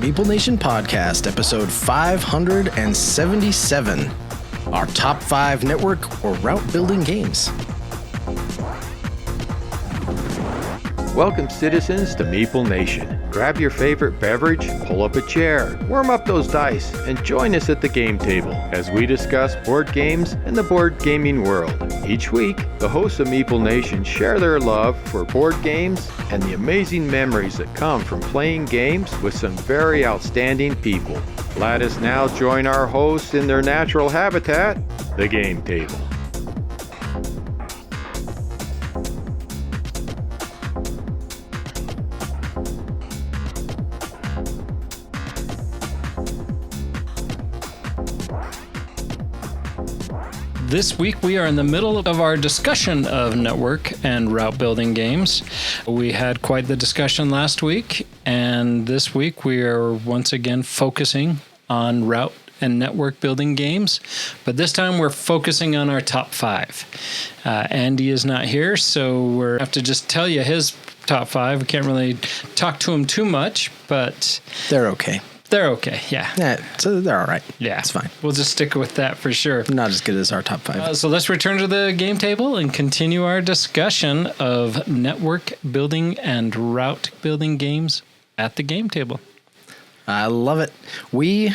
Meeple Nation Podcast, episode 577. Our top 5 network or route building games. Welcome, citizens, to Meeple Nation. Grab your favorite beverage, pull up a chair, warm up those dice, and join us at the game table as we discuss board games and the board gaming world. Each week, the hosts of Meeple Nation share their love for board games and the amazing memories that come from playing games with some very outstanding people. Let us now join our hosts in their natural habitat, the game table. This week we are in the middle of our discussion of network and route building games. We had quite the discussion last week, and this week we are once again focusing on route and network building games, but this time we're focusing on our top 5. Andy is not here, so we'll have to just tell you his top 5. We can't really talk to him too much, but They're okay. they're okay, yeah. So they're all right. Yeah. It's fine. We'll just stick with that for sure. Not as good as our top 5. So let's return to the game table and continue our discussion of network building and route building games at the game table. I love it. We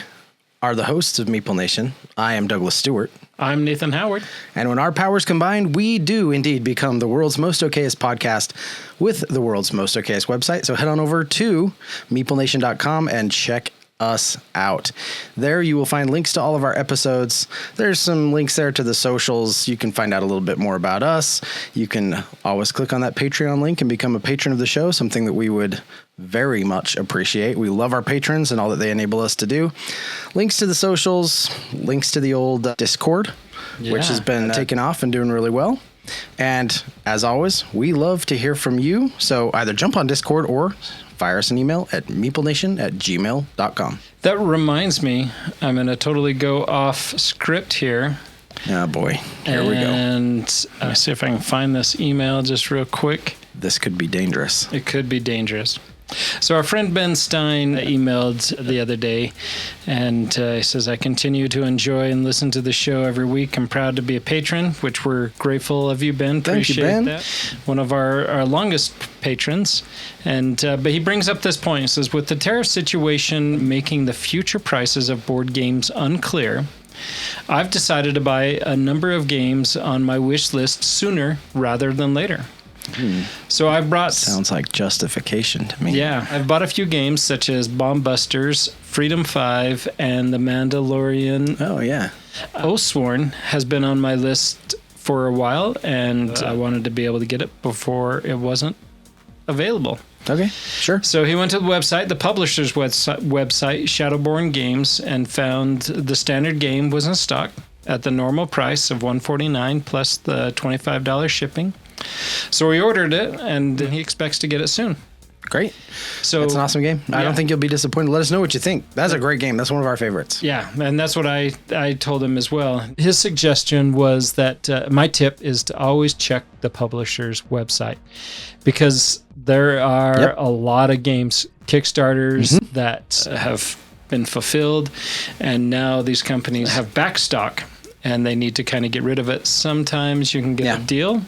are the hosts of Meeple Nation. I am Douglas Stewart. I'm Nathan Howard. And when our powers combine, we do indeed become the world's most okayest podcast with the world's most okayest website. So head on over to meeplenation.com and check us out. There you will find links to all of our episodes. There's some links there to the socials. You can find out a little bit more about us. You can always click on that Patreon link and become a patron of the show, something that we would very much appreciate. We love our patrons and all that they enable us to do. Links to the socials, links to the old Discord, which has been taken off and doing really well. And as always, we love to hear from you. So either jump on Discord or fire us an email at meeplenation@gmail.com. That reminds me, I'm going to totally go off script here. Oh boy, here we go. And let me see if I can find this email just real quick. This could be dangerous. It could be dangerous. So our friend Ben Stein emailed the other day, and he says, I continue to enjoy and listen to the show every week. I'm proud to be a patron, which we're grateful of you, Ben. Thank you, Ben. That. One of our longest patrons. And but he brings up this point. He says, with the tariff situation making the future prices of board games unclear, I've decided to buy a number of games on my wish list sooner rather than later. So I brought... Sounds like justification to me. Yeah, I've bought a few games such as Bomb Busters, Freedom 5, and The Mandalorian. Oh, yeah. Oathsworn has been on my list for a while, and I wanted to be able to get it before it wasn't available. Okay, sure. So he went to the website, the publisher's website, Shadowborn Games, and found the standard game was in stock at the normal price of $149 plus the $25 shipping. So he ordered it, and he expects to get it soon. Great. So it's an awesome game. I don't think you'll be disappointed. Let us know what you think. That's a great game. That's one of our favorites. Yeah, and that's what I told him as well. His suggestion was that my tip is to always check the publisher's website, because there are a lot of games, Kickstarters that have been fulfilled, and now these companies have backstock, and they need to kind of get rid of it. Sometimes you can get a deal.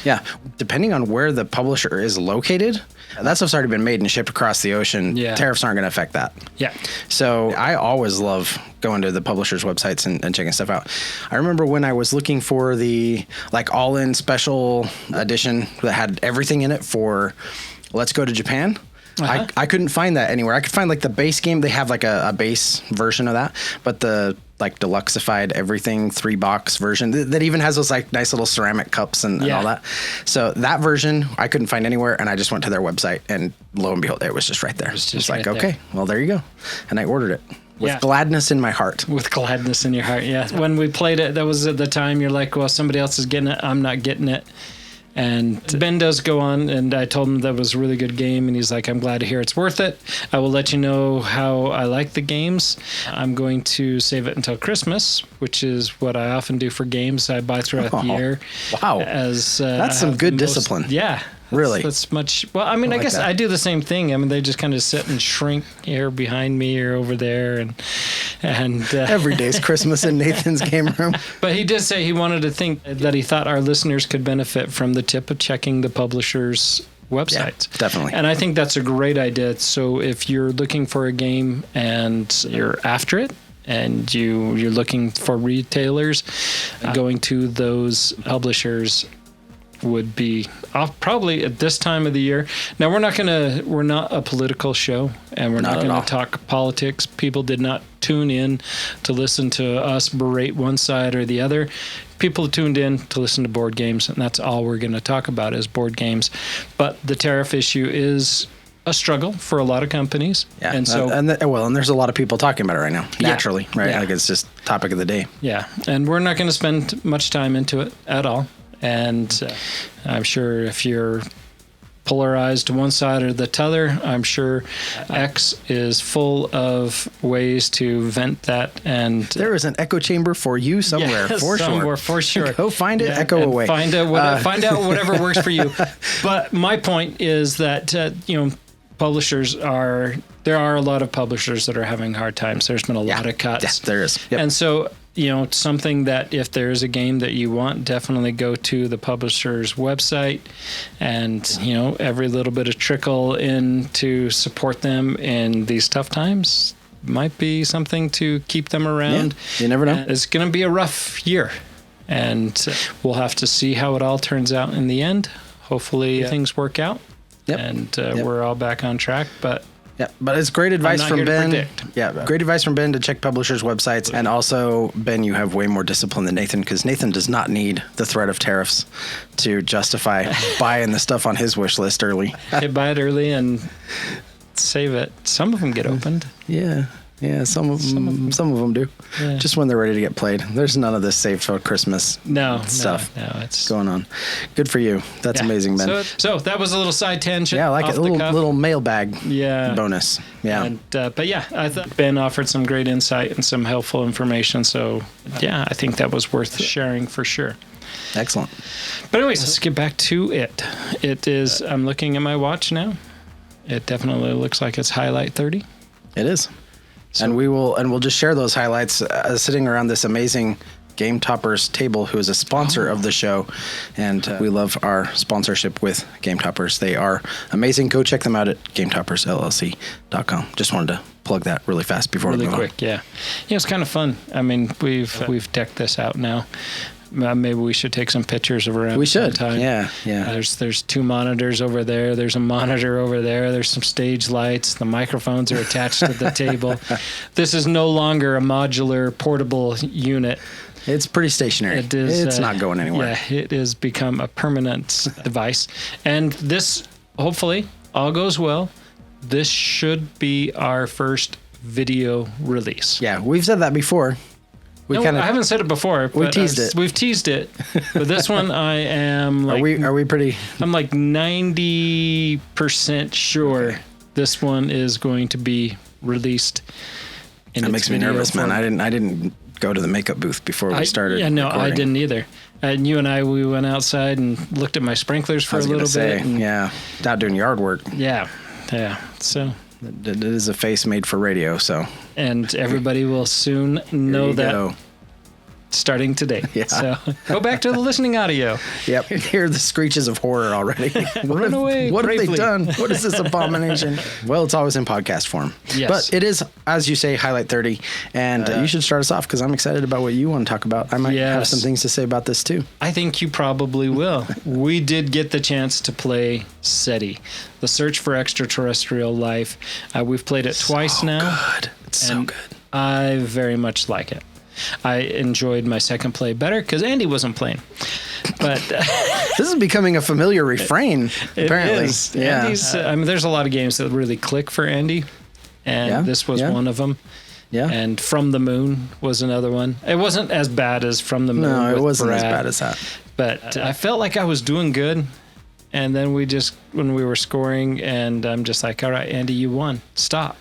Yeah, depending on where the publisher is located, that stuff's already been made and shipped across the ocean. Yeah. Tariffs aren't going to affect that. Yeah. So I always love going to the publisher's websites and checking stuff out. I remember when I was looking for the all-in special edition that had everything in it for Let's Go to Japan. I couldn't find that anywhere. I could find the base game. They have a base version of that, but the deluxeified everything 3-box version that even has those nice little ceramic cups and all that. So that version I couldn't find anywhere, and I just went to their website, and lo and behold, it was just right there. It was just right okay, well, there you go. And I ordered it with gladness in my heart. With gladness in your heart, yeah. When we played it, that was at the time you're like, well, somebody else is getting it, I'm not getting it. And Ben does go on, and I told him that was a really good game, and he's like, I'm glad to hear it's worth it. I will let you know how I like the games. I'm going to save it until Christmas, which is what I often do for games I buy throughout the year. Wow. That's some good discipline. Yeah. Really? That's much. Well, I mean, I guess that. I do the same thing. I mean, they just kind of sit and shrink here behind me or over there, and every day's Christmas in Nathan's game room. But he did say he wanted to think that he thought our listeners could benefit from the tip of checking the publisher's websites. Yeah, definitely. And I think that's a great idea. So if you're looking for a game and you're after it, and you're looking for retailers, going to those publishers would be probably at this time of the year. Now we're not a political show, and we're not going to talk politics. People did not tune in to listen to us berate one side or the other. People tuned in to listen to board games, and that's all we're going to talk about is board games. But the tariff issue is a struggle for a lot of companies. Yeah. And so, and there's a lot of people talking about it right now, naturally, right? Yeah. Like it's just topic of the day. Yeah. And we're not going to spend much time into it at all. And I'm sure if you're polarized to one side or the other, I'm sure X is full of ways to vent that. And there is an echo chamber for you somewhere, for sure. Go find it, echo away. Find out whatever works for you. But my point is that publishers there are a lot of publishers that are having hard times. There's been a lot of cuts. Yes, there is. Yep. And so, something that if there's a game that you want, definitely go to the publisher's website, and, every little bit of trickle in to support them in these tough times might be something to keep them around. Yeah, you never know. It's going to be a rough year, and we'll have to see how it all turns out in the end. Hopefully things work out. Yep. And we're all back on track, but it's great advice from Ben. Yeah, great advice from Ben to check publishers' websites. And also, Ben, you have way more discipline than Nathan, because Nathan does not need the threat of tariffs to justify buying the stuff on his wish list early. They buy it early and save it. Some of them get opened. Yeah, some of them do. Yeah. Just when they're ready to get played. There's none of this saved for Christmas stuff. No, it's going on. Good for you. That's amazing, Ben. So that was a little side tangent. Yeah, I like it. A little mailbag bonus. Yeah. And, I thought Ben offered some great insight and some helpful information. So, I think that was worth sharing for sure. Excellent. But anyways, let's get back to it. It is, I'm looking at my watch now. It definitely looks like it's highlight 30. It is. So, and we'll just share those highlights sitting around this amazing Game Toppers table, who is a sponsor of the show, and we love our sponsorship with Game Toppers. They are amazing. Go check them out at GameToppersLLC.com. Just wanted to plug that really fast before we move on. Yeah, it's kind of fun. I mean, we've decked this out now. Maybe we should take some pictures around. We should. Sometime. Yeah. There's 2 monitors over there. There's a monitor over there. There's some stage lights. The microphones are attached to the table. This is no longer a modular portable unit. It's pretty stationary. It is. It's not going anywhere. Yeah, it has become a permanent device. And this, hopefully, all goes well. This should be our first video release. Yeah, we've said that before. I haven't said it before. We teased it. We've teased it. But this one, I am like... Are we pretty... I'm like 90% sure this one is going to be released. That makes me nervous, man. I didn't go to the makeup booth before we started. Yeah, no, recording. I didn't either. And you and we went outside and looked at my sprinklers for a little bit. Out doing yard work. Yeah. So... It is a face made for radio, so. And everybody will soon know that starting today. Yeah. So go back to the listening audio. Yep. Hear the screeches of horror already. Run away. What have they done? What is this abomination? Well, it's always in podcast form. Yes. But it is, as you say, highlight 30. And you should start us off, because I'm excited about what you want to talk about. I might have some things to say about this too. I think you probably will. We did get the chance to play SETI, The Search for Extraterrestrial Life. We've played it twice now. Good. It's so good. I very much like it. I enjoyed my second play better because Andy wasn't playing. But this is becoming a familiar refrain, apparently. It is. Yeah. There's a lot of games that really click for Andy, and this was one of them. Yeah. And From the Moon was another one. It wasn't as bad as From the Moon. No, it wasn't as bad as that. But I felt like I was doing good. And then when we were scoring, and I'm just like, all right, Andy, you won. Stop.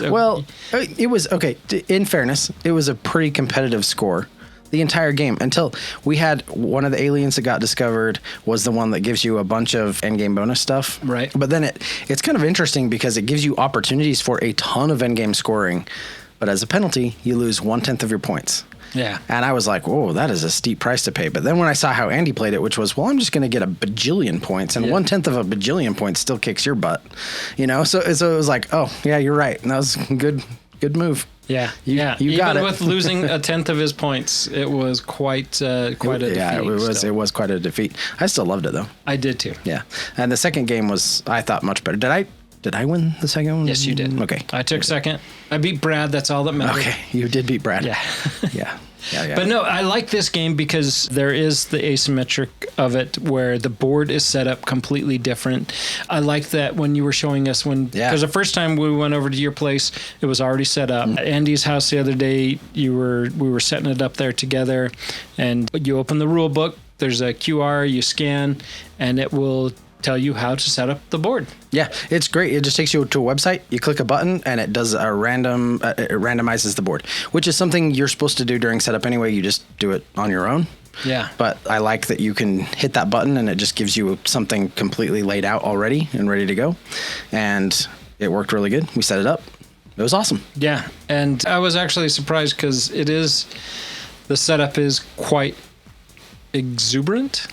Well, it was, okay, in fairness, it was a pretty competitive score the entire game until we had one of the aliens that got discovered was the one that gives you a bunch of endgame bonus stuff. Right. But then it's kind of interesting because it gives you opportunities for a ton of endgame scoring. But as a penalty, you lose 1/10 of your points. Yeah. And I was like, whoa, that is a steep price to pay. But then when I saw how Andy played it, which was, well, I'm just going to get a bajillion points, and 1/10 of a bajillion points still kicks your butt, So it was like, oh, yeah, you're right. And that was a good move. Yeah. You got Even it. with losing 1/10 of his points, it was quite a defeat. Yeah, it was quite a defeat. I still loved it, though. I did too. Yeah. And the second game was, I thought, much better. Did I win the second one? Yes, you did. Okay. I took second. I beat Brad. That's all that mattered. Okay. You did beat Brad. Yeah. Yeah. But no, I like this game because there is the asymmetric of it where the board is set up completely different. I like that when you were showing us because the first time we went over to your place, it was already set up. Andy's house the other day, we were setting it up there together, and you open the rule book. There's a QR you scan, and it will tell you how to set up the board. Yeah, it's great. It just takes you to a website. You click a button, and it does a random. It randomizes the board, which is something you're supposed to do during setup anyway. You just do it on your own. Yeah. But I like that you can hit that button, and it just gives you something completely laid out already and ready to go. And it worked really good. We set it up. It was awesome. Yeah, and I was actually surprised because the setup is quite exuberant.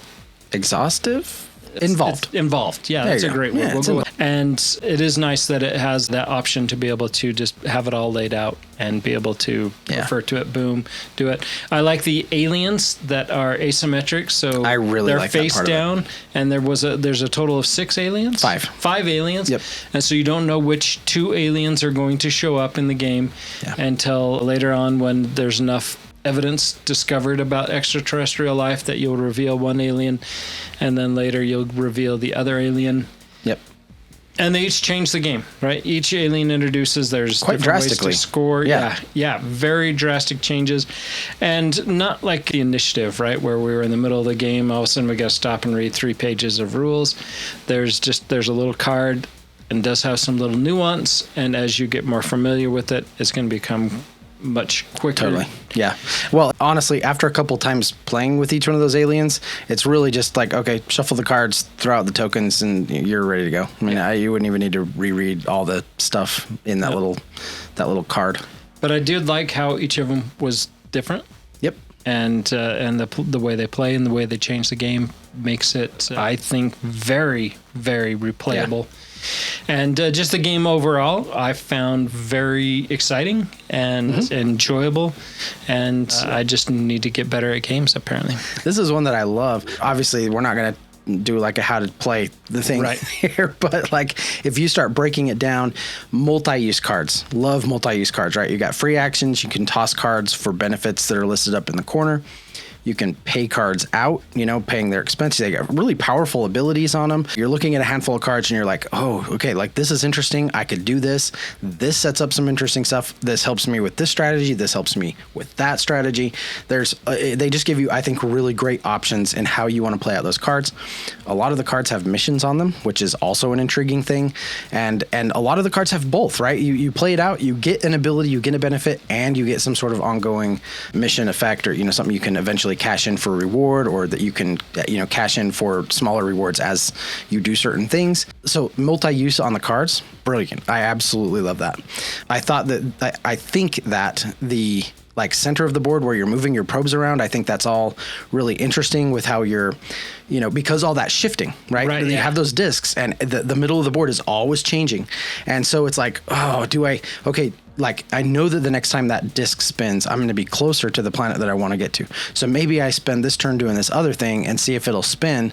Exhaustive? Involved. It's involved. Yeah, There that's you a go. great Yeah, word. We'll it's go with. And it is nice that it has that option to be able to just have it all laid out and be able to refer to it, boom, do it. I like the aliens that are asymmetric. So I really they're like that face part of it. down, and there's a total of 6 aliens. 5. 5 aliens. Yep. And so you don't know which 2 aliens are going to show up in the game until later on when there's enough evidence discovered about extraterrestrial life that you'll reveal one alien, and then later you'll reveal the other alien. Yep. And they each change the game, right? Each alien introduces, there's Quite different drastically. ways to score. Yeah. Yeah, very drastic changes. And not like the initiative, right? Where we were in the middle of the game, all of a sudden we got to stop and read 3 pages of rules. There's a little card and does have some little nuance. And as you get more familiar with it, it's going to become much quicker. Totally. Yeah. Well, honestly, after a couple times playing with each one of those aliens, it's really just like, okay, shuffle the cards, throw out the tokens, and you're ready to go. I mean, you wouldn't even need to reread all the stuff in that little card. But I did like how each of them was different. Yep. And the way they play and the way they change the game makes it, I think, very, very replayable. Yeah. And just the game overall, I found very exciting and enjoyable. And I just need to get better at games, apparently. This is one that I love. Obviously, we're not going to do like a how to play the thing here, but like if you start breaking it down, multi-use cards. Love multi-use cards, right? You got free actions. You can toss cards for benefits that are listed up in the corner. You can pay cards out, paying their expenses. They got really powerful abilities on them. You're looking at a handful of cards and you're like, oh, okay, like this is interesting. I could do this. This sets up some interesting stuff. This helps me with this strategy. This helps me with that strategy. They just give you, I think, really great options in how you want to play out those cards. A lot of the cards have missions on them, which is also an intriguing thing. And a lot of the cards have both, right? You play it out, you get an ability, you get a benefit, and you get some sort of ongoing mission effect or, something you can eventually cash in for a reward, or that you can, cash in for smaller rewards as you do certain things. So multi-use on the cards, brilliant. I absolutely love that. I think that the center of the board where you're moving your probes around, I think that's all really interesting with how you're, because all that shifting, right? You have those discs and the middle of the board is always changing. And so it's like, I know that the next time that disc spins, I'm going to be closer to the planet that I want to get to. So maybe I spend this turn doing this other thing and see if it'll spin.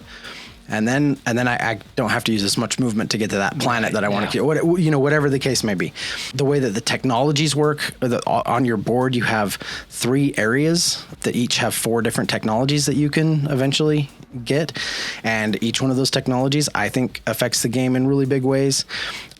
And then I don't have to use as much movement to get to that planet that I want to get, whatever the case may be. The way that the technologies work, on your board, you have 3 areas that each have 4 different technologies that you can eventually get. And each one of those technologies, I think, affects the game in really big ways.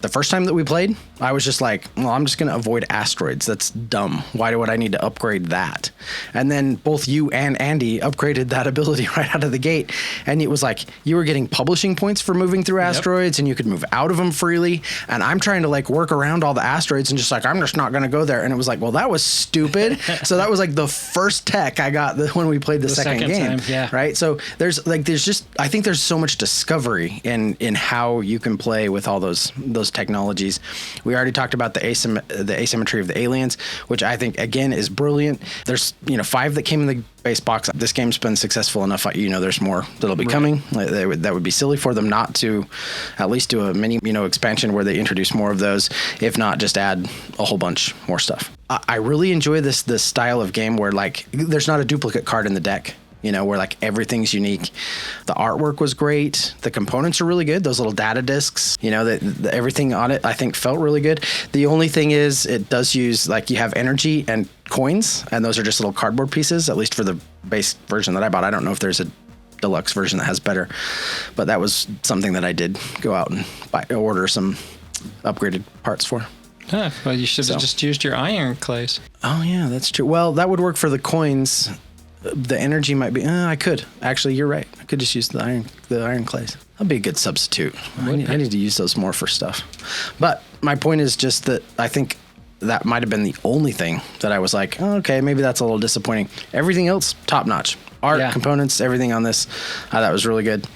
The first time that we played, I was just like, well, I'm just going to avoid asteroids. That's dumb. Why would I need to upgrade that? And then both you and Andy upgraded that ability right out of the gate. And it was like you were getting publishing points for moving through asteroids, and you could move out of them freely. And I'm trying to like work around all the asteroids and just like, I'm just not going to go there. And it was like, well, that was stupid. So that was like the first tech I got when we played the second game. Time, right? So there's just, I think there's so much discovery in how you can play with all those technologies. We already talked about the asymmetry of the aliens, which I think again is brilliant. There's 5 that came in the base box. This game's been successful enough. There's more that'll be coming. That would be silly for them not to at least do a mini expansion where they introduce more of those. If not, just add a whole bunch more stuff. I really enjoy this style of game where like there's not a duplicate card in the deck. Where like everything's unique. The artwork was great. The components are really good. Those little data discs, everything on it, I think felt really good. The only thing is it does use like you have energy and coins, and those are just little cardboard pieces, at least for the base version that I bought. I don't know if there's a deluxe version that has better, but that was something that I did go out and order some upgraded parts for. Huh, well, you should have just used your iron clays. Oh yeah, that's true. Well, that would work for the coins. The energy might be. I could actually. You're right. I could just use the iron clays. That'd be a good substitute. I need to use those more for stuff. But my point is just that I think that might have been the only thing that I was like, oh, okay, maybe that's a little disappointing. Everything else, top notch. Art, components, everything on this, that was really good.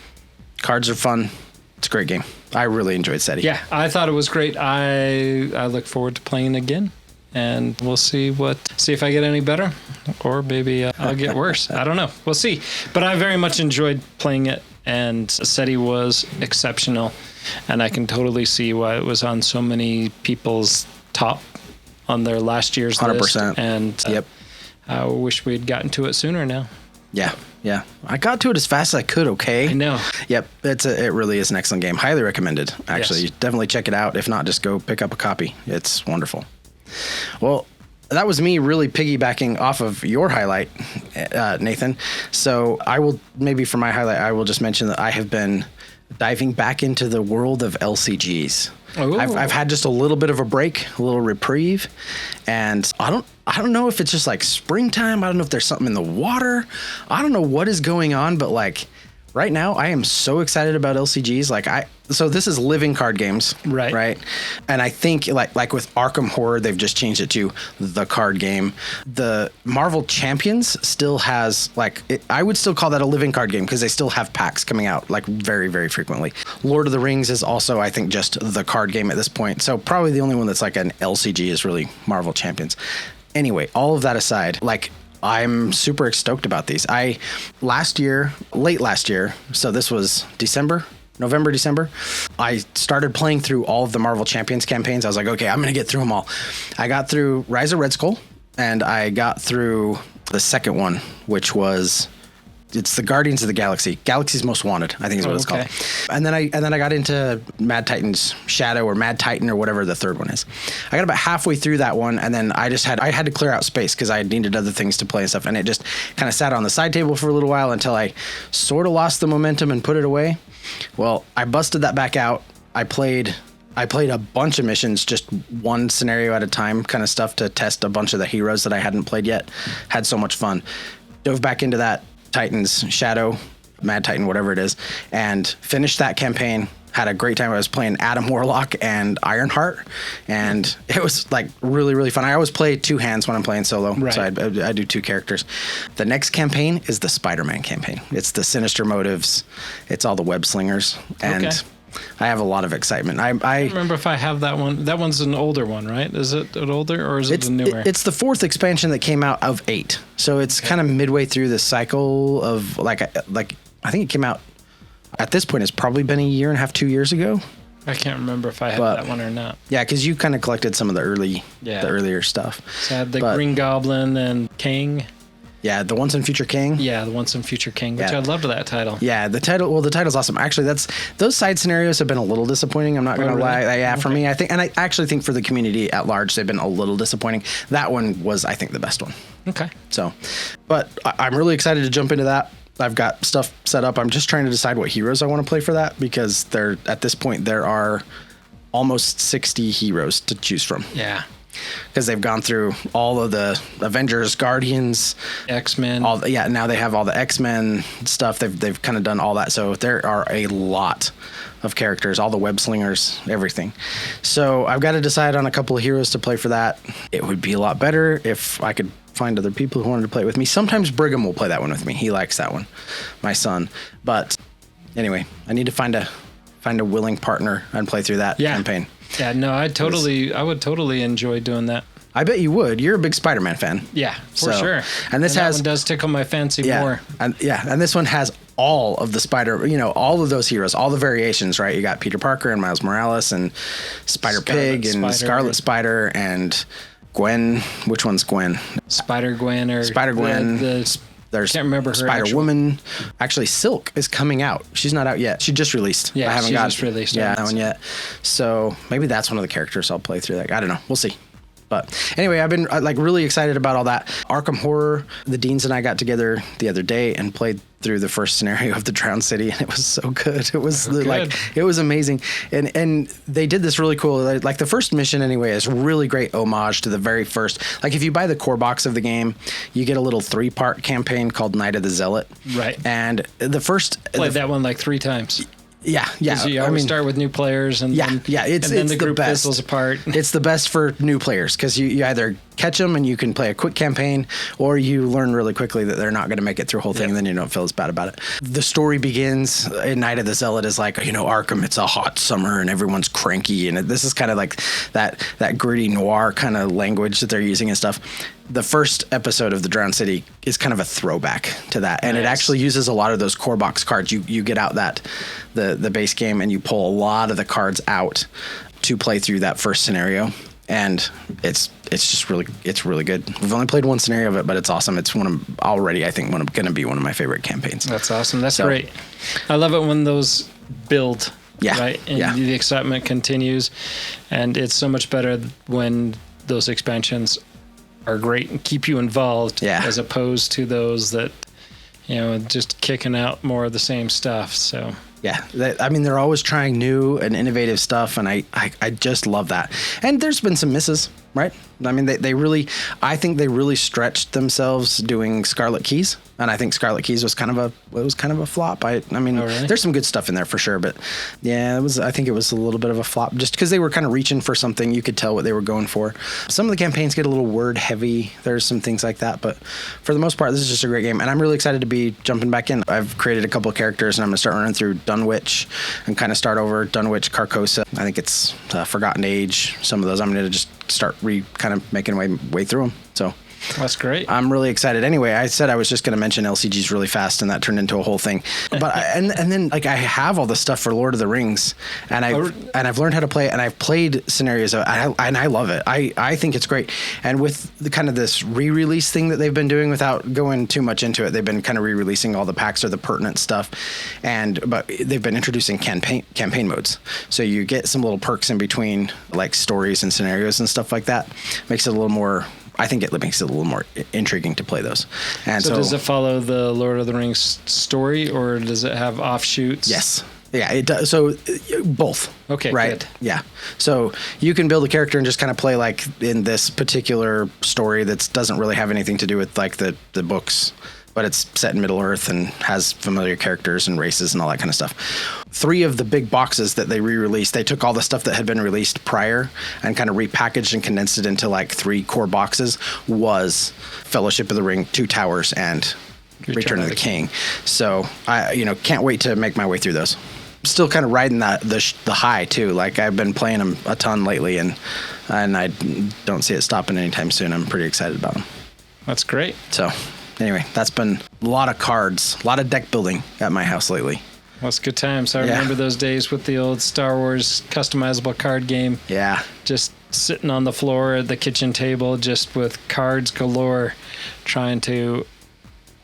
Cards are fun. It's a great game. I really enjoyed SETI. Yeah, I thought it was great. I look forward to playing again. And we'll see if I get any better, or maybe I'll get worse. I don't know. We'll see. But I very much enjoyed playing it, and SETI was exceptional. And I can totally see why it was on so many people's top on their last year's 100%. list. And I wish we'd gotten to it sooner now. Yeah. I got to it as fast as I could, okay? I know. Yep, it really is an excellent game. Highly recommended, actually. Yes. Definitely check it out. If not, just go pick up a copy. It's wonderful. Well, that was me really piggybacking off of your highlight, Nathan. So I will, maybe for my highlight, I will just mention that I have been diving back into the world of LCGs. I've had just a little bit of a break, a little reprieve, and I don't know if it's just like springtime. I don't know if there's something in the water. I don't know what is going on, but like right now I am so excited about LCGs. So this is living card games, right? And I think like with Arkham Horror, they've just changed it to the card game. The Marvel Champions still has I would still call that a living card game because they still have packs coming out like very, very frequently. Lord of the Rings is also, I think, just the card game at this point. So probably the only one that's like an LCG is really Marvel Champions. Anyway, all of that aside, I'm super stoked about these. Late last year, so this was November, December, I started playing through all of the Marvel Champions campaigns. I was like, okay, I'm going to get through them all. I got through Rise of Red Skull, and I got through the second one, which was, it's the Guardians of the Galaxy. Galaxy's Most Wanted, I think is what it's called. And then I got into Mad Titan's Shadow, or Mad Titan, or whatever the third one is. I got about halfway through that one, and then I had to clear out space because I needed other things to play and stuff, and it just kind of sat on the side table for a little while until I sort of lost the momentum and put it away. Well, I busted that back out. I played a bunch of missions, just one scenario at a time kind of stuff to test a bunch of the heroes that I hadn't played yet. Had so much fun. Dove back into that Titan's Shadow, Mad Titan, whatever it is, and finished that campaign. Had a great time. I was playing Adam Warlock and Ironheart, and it was like really, really fun. I always play two hands when I'm playing solo, so I do two characters. The next campaign is the Spider-Man campaign. It's the Sinister Motives. It's all the web slingers, and I have a lot of excitement. I don't remember if I have that one. That one's an older one, right? Is it an older or is it a newer? It's the 4th expansion that came out of 8. So it's kind of midway through the cycle of like I think it came out at this point. It's probably been 1.5 years, 2 years ago. I can't remember if I had that one or not. Yeah, because you kind of collected some of the earlier stuff. So I had the Green Goblin and King. Yeah, the Once and Future King. Yeah, the Once and Future King, which I loved that title. Yeah, the title's awesome. Actually, those side scenarios have been a little disappointing. I'm not going to lie. For me, I think, and I actually think for the community at large, they've been a little disappointing. That one was, I think, the best one. Okay. So, but I'm really excited to jump into that. I've got stuff set up. I'm just trying to decide what heroes I want to play for that because at this point there are almost 60 heroes to choose from. Yeah. Because they've gone through all of the Avengers, Guardians, X-Men. Now they have all the X-Men stuff. They've kind of done all that. So there are a lot of characters, all the web slingers, everything. So I've got to decide on a couple of heroes to play for that. It would be a lot better if I could find other people who wanted to play it with me. Sometimes Brigham will play that one with me. He likes that one, my son. But anyway, I need to find a willing partner and play through that campaign. Yeah, no, I would totally enjoy doing that. I bet you would. You're a big Spider-Man fan. Yeah, for sure. And that one does tickle my fancy more. And this one has all of the all of those heroes, all the variations, right? You got Peter Parker and Miles Morales and Spider-Pig and Scarlet Spider and Gwen. Which one's Gwen? Spider-Gwen or Spider-Gwen. There's can't remember her Spider-Woman. Actually, Silk is coming out. She's not out yet. She just released. Yeah, I haven't just released. Yeah, that one yet. So maybe that's one of the characters I'll play through. Like, I don't know. We'll see. But anyway, I've been really excited about all that. Arkham Horror, the Deans and I got together the other day and played through the first scenario of the Drowned City, and it was so good. It was it was amazing. And they did this really cool, like the first mission anyway is really great homage to the very first. Like if you buy the core box of the game, you get a little 3-part campaign called Night of the Zealot. Right. And the first played that one like 3 times. Yeah. You always start with new players, and then the group fizzles apart. It's the best for new players because you either catch them and you can play a quick campaign, or you learn really quickly that they're not going to make it through a whole thing, and then you don't feel as bad about it. The story begins in Night of the Zealot is like, Arkham, it's a hot summer and everyone's cranky, and this is kind of like that gritty noir kind of language that they're using and stuff. The first episode of the Drowned City is kind of a throwback to that, and it actually uses a lot of those core box cards. You get out the base game and you pull a lot of the cards out to play through that first scenario, and it's really good. We've only played one scenario of it, but it's awesome. It's going to be one of my favorite campaigns. That's awesome. That's great. I love it when those build. Yeah. Right. And the excitement continues, and it's so much better when those expansions are great and keep you involved, as opposed to those that, just kicking out more of the same stuff. So they're always trying new and innovative stuff, and I just love that. And there's been some misses, right? I mean, I think they really stretched themselves doing Scarlet Keys, and I think Scarlet Keys was kind of a flop. There's some good stuff in there for sure, but I think it was a little bit of a flop just because they were kind of reaching for something. You could tell what they were going for. Some of the campaigns get a little word heavy. There's some things like that, but for the most part, this is just a great game, and I'm really excited to be jumping back in. I've created a couple of characters, and I'm going to start running through Dunwich and kind of start over Dunwich, Carcosa. I think it's Forgotten Age. Some of those I'm going to just start kind of making way through them. So that's great. I'm really excited. Anyway, I said I was just going to mention LCGs really fast, and that turned into a whole thing. But and then I have all the stuff for Lord of the Rings, and I've learned how to play it, and I've played scenarios, and I love it. I think it's great. And with the kind of this re-release thing that they've been doing, without going too much into it, they've been kind of re-releasing all the packs or the pertinent stuff, but they've been introducing campaign modes. So you get some little perks in between, like stories and scenarios and stuff like that. I think it makes it a little more intriguing to play those. And so does it follow the Lord of the Rings story, or does it have offshoots? Yes. Yeah, it does. So both. Okay, right? Good. Yeah. So you can build a character and just kind of play like in this particular story that doesn't really have anything to do with like the books, but it's set in Middle Earth and has familiar characters and races and all that kind of stuff. 3 of the big boxes that they re-released, they took all the stuff that had been released prior and kind of repackaged and condensed it into like 3 core boxes, was Fellowship of the Ring, 2 Towers, and Return of the King. So I can't wait to make my way through those. Still kind of riding the high too. Like I've been playing them a ton lately, and I don't see it stopping anytime soon. I'm pretty excited about them. That's great. So anyway, that's been a lot of cards, a lot of deck building at my house lately. Well, it's good times. I remember those days with the old Star Wars customizable card game. Yeah. Just sitting on the floor at the kitchen table, just with cards galore, trying to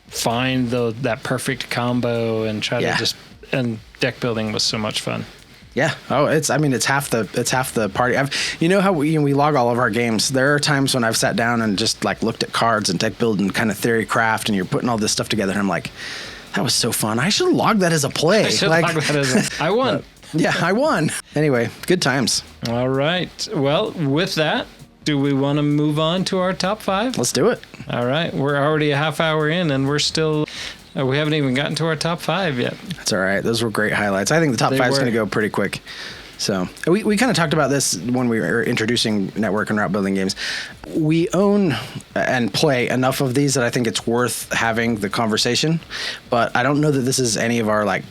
find that perfect combo and try to and deck building was so much fun. Yeah. Oh, it's half the party. How we log all of our games. There are times when I've sat down and just like looked at cards and deck building kind of theory craft, and you're putting all this stuff together, and I'm like, that was so fun. I should log that as a play. I won. Yeah, I won. Anyway, good times. All right. Well, with that, do we want to move on to our top 5? Let's do it. All right. We're already a half hour in, and we're still... we haven't even gotten to our top 5 yet. That's all right. Those were great highlights. I think the top 5 is going to go pretty quick. So we kind of talked about this when we were introducing network and route building games. We own and play enough of these that I think it's worth having the conversation. But I don't know that this is any of our like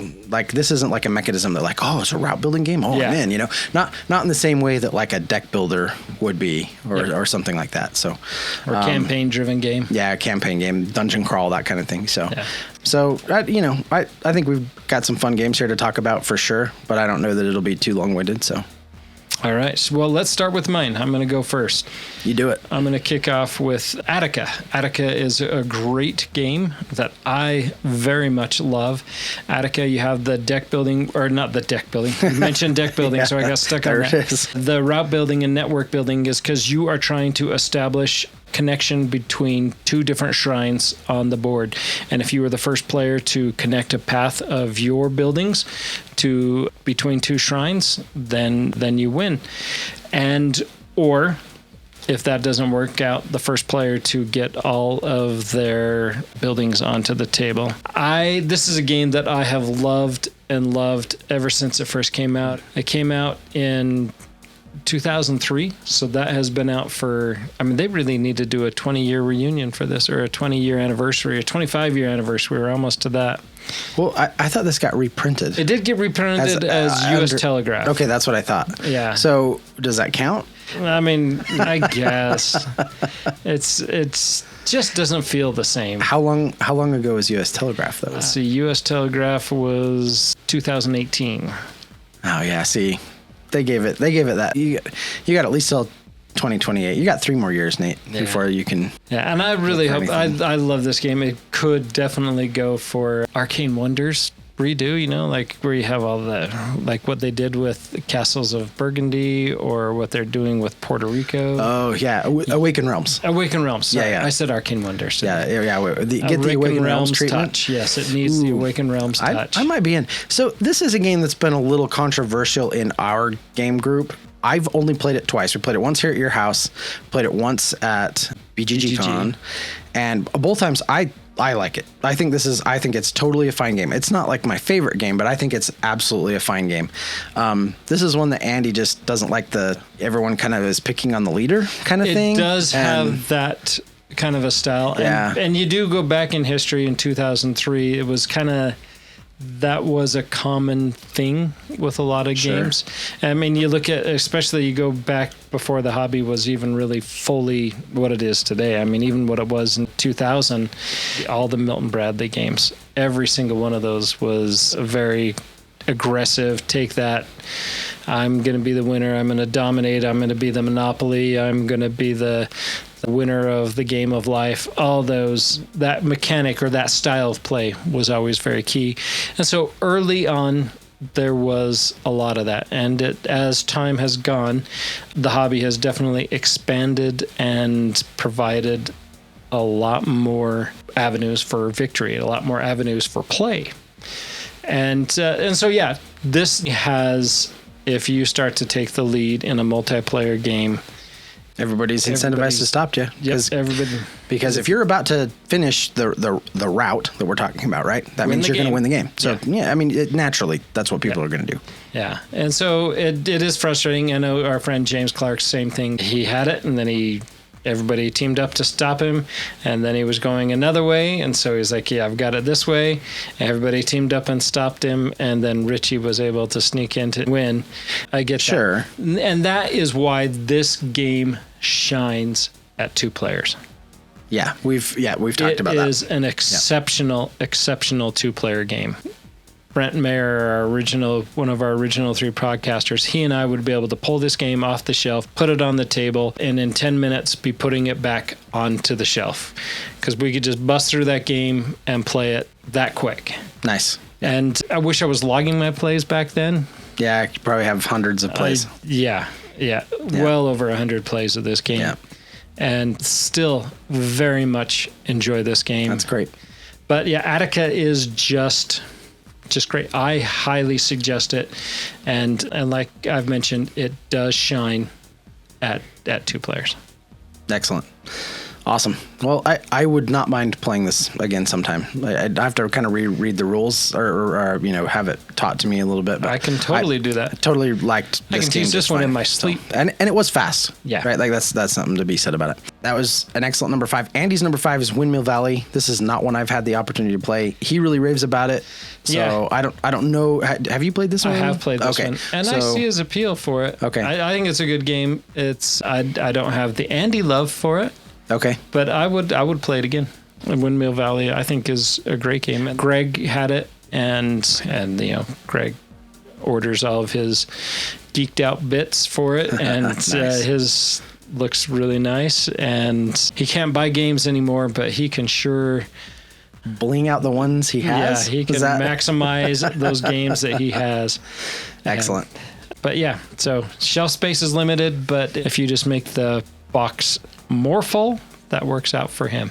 this isn't like a mechanism that like, oh, it's a route building game. Oh, I'm in, you know, not in the same way that like a deck builder would be or something like that. So or campaign driven game. Yeah, campaign game, dungeon crawl, that kind of thing. So. Yeah. So, I think we've got some fun games here to talk about for sure, but I don't know that it'll be too long-winded, so. All right. Well, let's start with mine. I'm going to go first. You do it. I'm going to kick off with Attica. Attica is a great game that I very much love. Attica, you have the deck building, or not the deck building. You mentioned deck building, Yeah, so I got stuck on that. there it is. The route building and network building is because you are trying to establish connection between 2 different shrines on the board. And if you were the first player to connect a path of your buildings to between 2 shrines, then you win. And or if that doesn't work out, the first player to get all of their buildings onto the table. This is a game that I have loved ever since it first came out. It came out in 2003, so that has been out for, they really need to do a 20-year reunion for this, or a 20-year anniversary, a 25-year anniversary. We're almost to that. Well, I thought this got reprinted. It did get reprinted as U.S. Telegraph. Okay, that's what I thought. Yeah. So does that count? I guess. It's just doesn't feel the same. How long ago was U.S. Telegraph, though? Let's see, U.S. Telegraph was 2018. Oh, yeah, see. They gave it that. You got at least till 2028. You got 3 more years, Nate, before you can. Yeah, and I really hope. I love this game. It could definitely go for Arcane Wonders redo, like where you have all the, like what they did with Castles of Burgundy or what they're doing with Puerto Rico. Oh, yeah. Awaken Realms. Awaken Realms. Sorry. Yeah. I said Arcane Wonders. Yeah. Get the Awaken Realms treatment. Touch. Yes, it needs the Awaken Realms touch. I might be in. So this is a game that's been a little controversial in our game group. I've only played it twice. We played it once here at your house, played it once at BGG-Con, and both times I like it. I think it's totally a fine game. It's not like my favorite game, but I think it's absolutely a fine game. This is one that Andy just doesn't like everyone kind of is picking on the leader kind of thing. It does have that kind of a style. Yeah. And you do go back in history in 2003. It was that was a common thing with a lot of games. You look at, especially you go back before the hobby was even really fully what it is today. Even what it was in 2000, all the Milton Bradley games, every single one of those was very aggressive. Take that. I'm going to be the winner. I'm going to dominate. I'm going to be the monopoly. I'm going to be the winner of the game of life. All those, that mechanic or that style of play was always very key. And so early on, there was a lot of that. And as time has gone, the hobby has definitely expanded and provided a lot more avenues for victory, a lot more avenues for play. And so, yeah, this has, if you start to take the lead in a multiplayer game, everybody's incentivized to stop you. Yes, everybody. Because if you're about to finish the route that we're talking about, right? That means you're going to win the game. So, naturally, that's what people are going to do. Yeah. And so it is frustrating. I know our friend James Clark, same thing. He had it, and then everybody teamed up to stop him, and then he was going another way, and so he's like, I've got it this way. Everybody teamed up and stopped him, and then Richie was able to sneak in to win. I get that. And that is why this game shines at 2 players. Yeah, we've talked about that. It is an exceptional 2-player game. Brent Mayer, one of our original 3 podcasters, he and I would be able to pull this game off the shelf, put it on the table, and in 10 minutes be putting it back onto the shelf. Because we could just bust through that game and play it that quick. Nice. Yeah. And I wish I was logging my plays back then. Yeah, I could probably have hundreds of plays. Yeah. Well over 100 plays of this game. Yeah. And still very much enjoy this game. That's great. But yeah, Attica is just just great. I highly suggest it. And like I've mentioned, it does shine at 2 players. Excellent. Awesome. Well, I would not mind playing this again sometime. I'd have to kind of reread the rules or have it taught to me a little bit. But I can totally do that. Totally liked this game. I can teach this one in my sleep. So, and it was fast. Yeah. Right? Like that's something to be said about it. That was an excellent number 5. Andy's number 5 is Windmill Valley. This is not one I've had the opportunity to play. He really raves about it. So yeah. I don't know. Have you played this one? I have played this one. And I see his appeal for it. Okay. I think it's a good game. I don't have the Andy love for it. Okay. But I would play it again. And Windmill Valley, I think, is a great game. And Greg had it, and Greg orders all of his geeked out bits for it, and Nice. His looks really nice. And he can't buy games anymore, but he can sure bling out the ones he has. Yeah, he can maximize those games that he has. Excellent. But yeah, so shelf space is limited, but if you just make the box more full, that works out for him.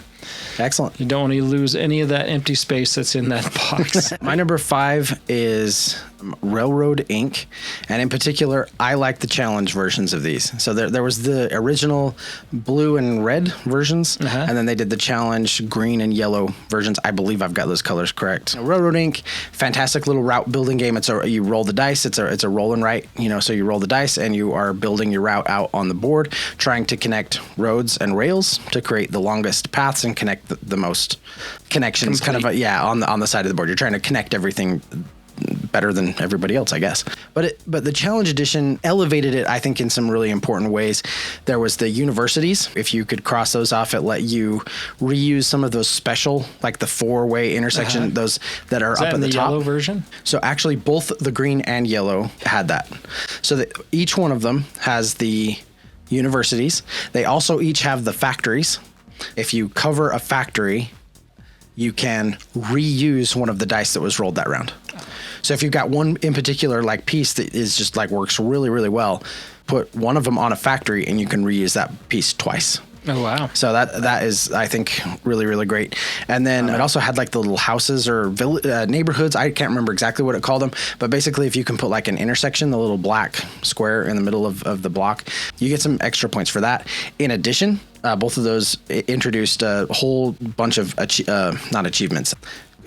Excellent. You don't want to lose any of that empty space that's in that box. My number 5 is Railroad Inc. And in particular, I like the challenge versions of these. So there was the original blue and red versions, and then they did the challenge green and yellow versions. I believe I've got those colors correct. Railroad Inc., fantastic little route building game. You roll the dice. It's a roll and write. So you roll the dice and you are building your route out on the board, trying to connect roads and rails to create the longest paths and connect the most connections. Complete. Kind of on the side of the board. You're trying to connect everything better than everybody else, I guess. But the challenge edition elevated it, I think, in some really important ways. There was the universities. If you could cross those off, it let you reuse some of those special, like the 4-way intersection, those that are Is up that at in the the top. yellow version? So actually, both the green and yellow had that. So that each one of them has the universities. They also each have the factories. If you cover a factory, you can reuse one of the dice that was rolled that round. So if you've got one in particular like piece that is just like works really, really well, put one of them on a factory and you can reuse that piece twice. Oh, wow. So that is, I think, really, really great. And then it also had like the little houses or neighborhoods. I can't remember exactly what it called them, but basically if you can put like an intersection, the little black square in the middle of the block, you get some extra points for that. In addition, both of those introduced a whole bunch of not achievements,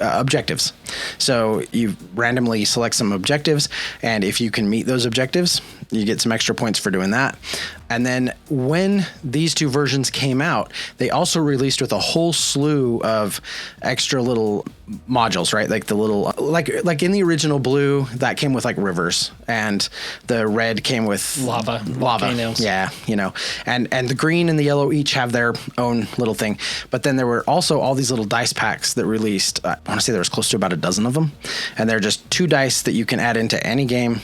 objectives. So you randomly select some objectives, and if you can meet those objectives, you get some extra points for doing that. And then when these two versions came out, they also released with a whole slew of extra little modules, right? Like the little, like in the original blue, that came with like rivers, and the red came with lava. Volcanoes. Yeah, and the green and the yellow each have their own little thing. But then there were also all these little dice packs that released. I want to say there was close to about a dozen of them, and they're just 2 dice that you can add into any game,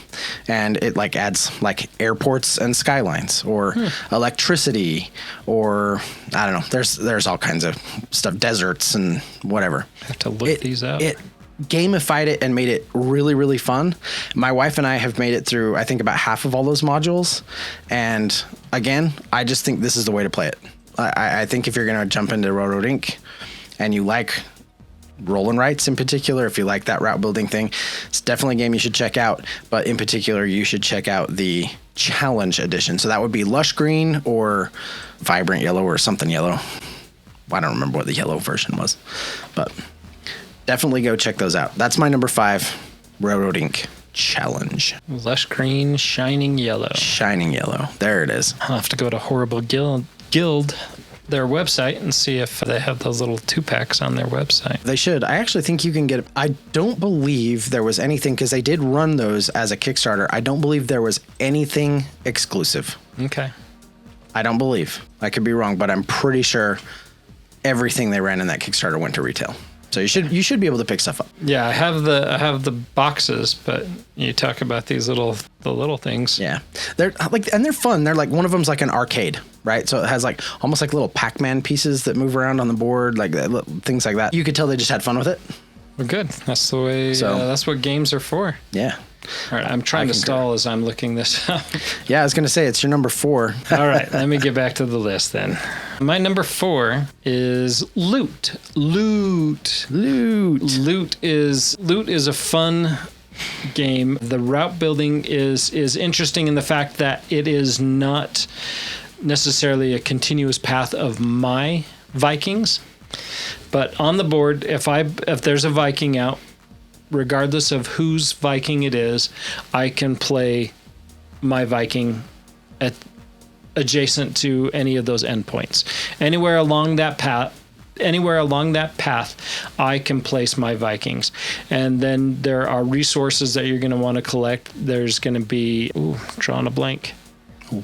and it like adds like airports and skylines or electricity, or I don't know. There's all kinds of stuff, deserts and whatever. I have to look these out. It gamified it and made it really, really fun. My wife and I have made it through, I think, about half of all those modules. And again, I just think this is the way to play it. I think if you're going to jump into Railroad Inc. and you like roll and rights in particular, if you like that route building thing, it's definitely a game you should check out. But in particular, you should check out the challenge edition. So that would be lush green or vibrant yellow or something yellow. I don't remember what the yellow version was, but definitely go check those out. That's my number 5, Railroad Inc. Challenge. Lush green, shining yellow. Shining yellow. There it is. I'll have to go to Horrible Guild, their website, and see if they have those little 2-packs on their website. They should. I actually think you can get. I don't believe there was anything, because they did run those as a Kickstarter. I don't believe there was anything exclusive. Okay. I don't believe. I could be wrong, but I'm pretty sure everything they ran in that Kickstarter went to retail. So you should be able to pick stuff up. Yeah, I have the boxes, but you talk about these the little things. Yeah, they're like, and they're fun. They're like, one of them's like an arcade, right? So it has like almost like little Pac-Man pieces that move around on the board, like things like that. You could tell they just had fun with it. Well, good. That's the way. So, that's what games are for. Yeah. All right, I'm trying to stall as I'm looking this up. Yeah, I was going to say it's your number 4. All right, let me get back to the list then. My number 4 is Loot. Loot is a fun game. The route building is interesting in the fact that it is not necessarily a continuous path of my Vikings, but on the board, if there's a Viking out, regardless of whose Viking it is, I can play my Viking adjacent to any of those endpoints. Anywhere along that path, I can place my Vikings. And then there are resources that you're going to want to collect. There's going to be, drawing a blank.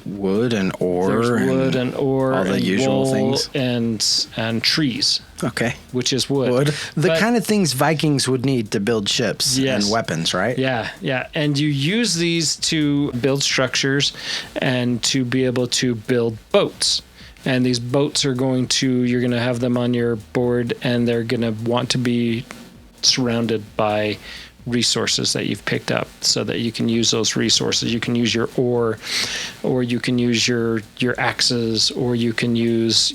Wood and ore. There's wood and ore. All the and usual wool things. And trees. Okay. Which is wood. The kind of things Vikings would need to build ships and weapons, right? Yeah. And you use these to build structures and to be able to build boats. And these boats you're going to have them on your board, and they're going to want to be surrounded by resources that you've picked up so that you can use those resources. You can use your ore, or you can use your axes, or you can use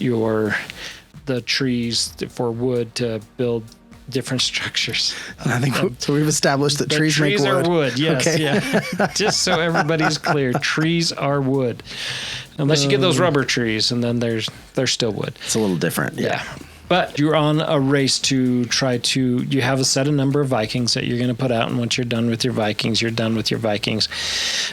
the trees for wood to build different structures. I think so. We've established that trees make wood. Trees are wood. Yes, okay. Yeah. Just so everybody's clear, trees are wood, unless you get those rubber trees, and then they're still wood. It's a little different. Yeah. But you're on a race to you have a set number of Vikings that you're going to put out. And once you're done with your Vikings, you're done with your Vikings.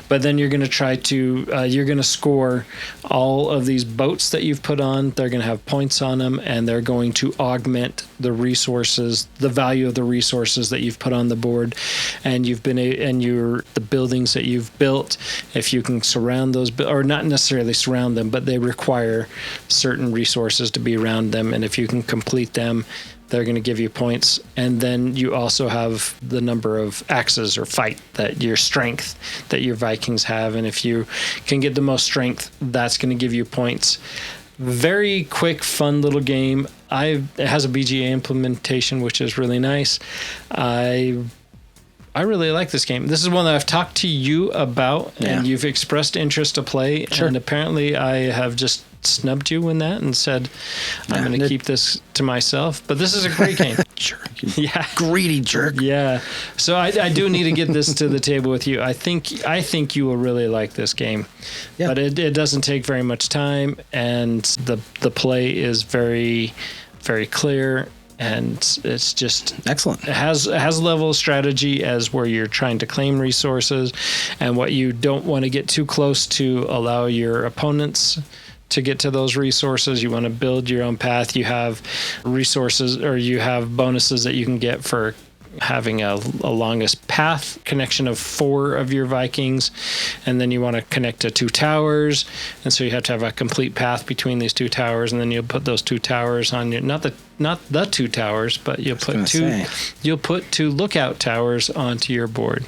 But then you're going to you're going to score all of these boats that you've put on. They're going to have points on them, and they're going to augment the resources, the value of the resources that you've put on the board. And the buildings that you've built, if you can surround those, or not necessarily surround them, but they require certain resources to be around them. And if you can complete them, they're going to give you points. And then you also have the number of axes or your strength that your Vikings have. And if you can get the most strength, that's going to give you points. Very quick, fun little game. It has a BGA implementation, which is really nice. I really like this game. This is one that I've talked to you about, and you've expressed interest to play. Sure. And apparently I have just snubbed you in that and said, I'm going to keep this to myself. But this is a great game. Jerk. Yeah. Greedy jerk. Yeah. So I do need to get this to the table with you. I think you will really like this game. Yeah. But it doesn't take very much time, and the play is very, very clear. And it's just excellent. It has a level of strategy as where you're trying to claim resources, and what you don't want to get too close to allow your opponents to get to those resources. You want to build your own path. You have resources, or you have bonuses that you can get for having a longest path connection of 4 of your Vikings, and then you want to connect to 2 towers, and so you have to have a complete path between these 2 towers, and then you'll put those 2 towers on your not the 2 towers, but you'll put 2 lookout towers onto your board,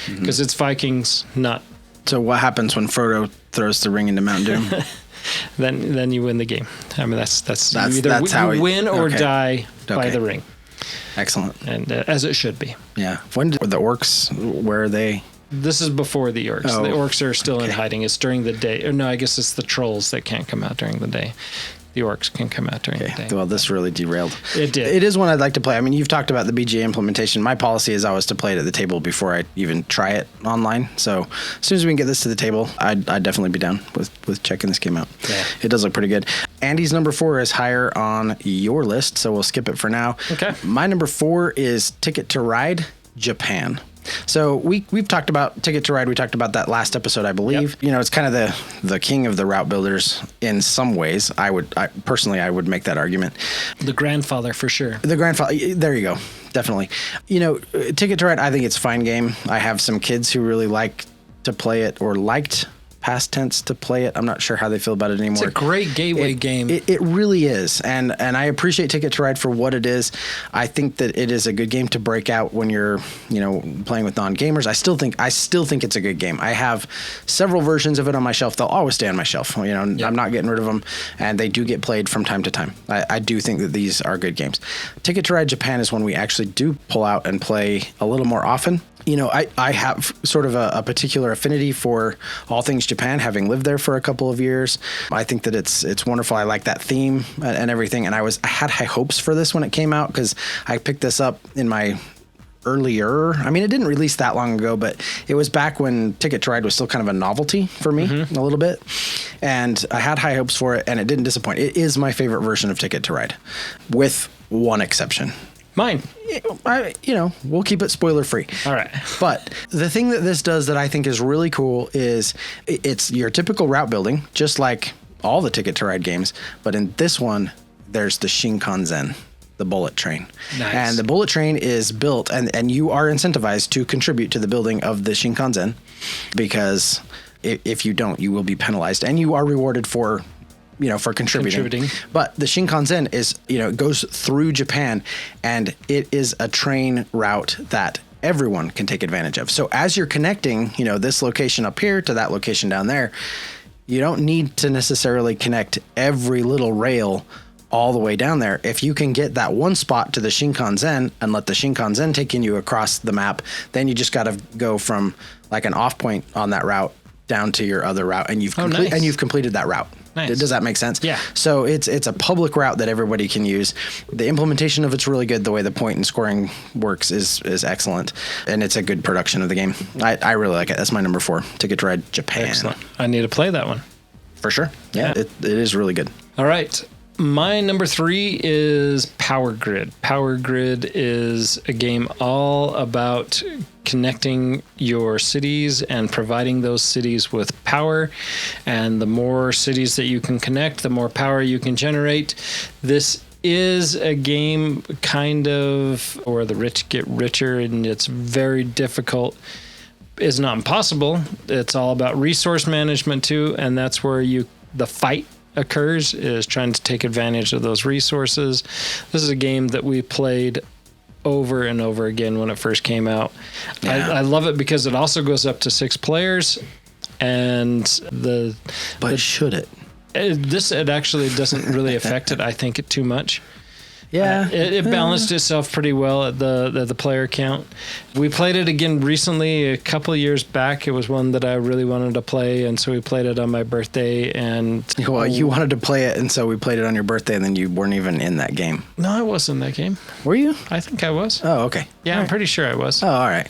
because it's Vikings, not. So what happens when Frodo throws the ring into Mount Doom? Then you win the game. I mean, that's you win or die by the ring. Excellent. And as it should be. Yeah. When did the orcs, where are they? This is before the orcs. The orcs are still in hiding. It's during the day. Or no, I guess it's the trolls that can't come out during the day. The orcs can come out during the day. Well, this really derailed. It did. It is one I'd like to play. I mean, you've talked about the BGA implementation. My policy is always to play it at the table before I even try it online. So as soon as we can get this to the table, I'd definitely be down with checking this game out. Yeah. It does look pretty good. Andy's number 4 is higher on your list, so we'll skip it for now. Okay. My number 4 is Ticket to Ride, Japan. So we've talked about Ticket to Ride. We talked about that last episode, I believe. Yep. You know, it's kind of the king of the route builders in some ways. I would make that argument. The grandfather, for sure. The grandfather. There you go. Definitely. You know, Ticket to Ride, I think it's a fine game. I have some kids who really like to play it, or liked, past tense, to play it. I'm not sure how they feel about it anymore. It's a great gateway game. It really is. And I appreciate Ticket to Ride for what it is. I think that it is a good game to break out when you're, playing with non-gamers. I still think it's a good game. I have several versions of it on my shelf. They'll always stay on my shelf. I'm not getting rid of them, and they do get played from time to time. I do think that these are good games. Ticket to Ride Japan is one we actually do pull out and play a little more often. I have sort of a particular affinity for all things Japan, having lived there for a couple of years. I think that it's wonderful. I like that theme and everything. And I had high hopes for this when it came out, because I picked this up in my earlier. I mean, it didn't release that long ago, but it was back when Ticket to Ride was still kind of a novelty for me a little bit. And I had high hopes for it, and it didn't disappoint. It is my favorite version of Ticket to Ride, with one exception. Mine. We'll keep it spoiler free. All right. But the thing that this does that I think is really cool is it's your typical route building, just like all the Ticket to Ride games. But in this one, there's the Shinkansen, the bullet train. Nice. And the bullet train is built, and you are incentivized to contribute to the building of the Shinkansen, because if you don't, you will be penalized, and you are rewarded for contributing. But the Shinkansen is, it goes through Japan, and it is a train route that everyone can take advantage of. So as you're connecting, this location up here to that location down there, you don't need to necessarily connect every little rail all the way down there. If you can get that one spot to the Shinkansen and let the Shinkansen take you across the map, then you just got to go from like an off point on that route down to your other route, and you've completed that route. Nice. Does that make sense? Yeah. So it's a public route that everybody can use. The implementation of it's really good. The way the point and scoring works is excellent, and it's a good production of the game. I really like it. That's my number 4. Ticket to Ride Japan. Excellent. I need to play that one. For sure. Yeah. It is really good. All right. My number 3 is Power Grid. Power Grid is a game all about connecting your cities and providing those cities with power. And the more cities that you can connect, the more power you can generate. This is a game kind of where the rich get richer, and it's very difficult. It's not impossible. It's all about resource management too, and that's where the fight occurs, is trying to take advantage of those resources. This is a game that we played over and over again when it first came out. Yeah. I love it because it also goes up to 6 players, and should it? It actually doesn't really affect it, I think, too much. Yeah, it balanced itself pretty well at the player count. We played it again recently, a couple of years back. It was one that I really wanted to play, and so we played it on my birthday. And well, you wanted to play it, and so we played it on your birthday, and then you weren't even in that game. No, I was in that game. Were you? I think I was. Oh, okay. Yeah, I'm pretty sure I was. Oh, all right.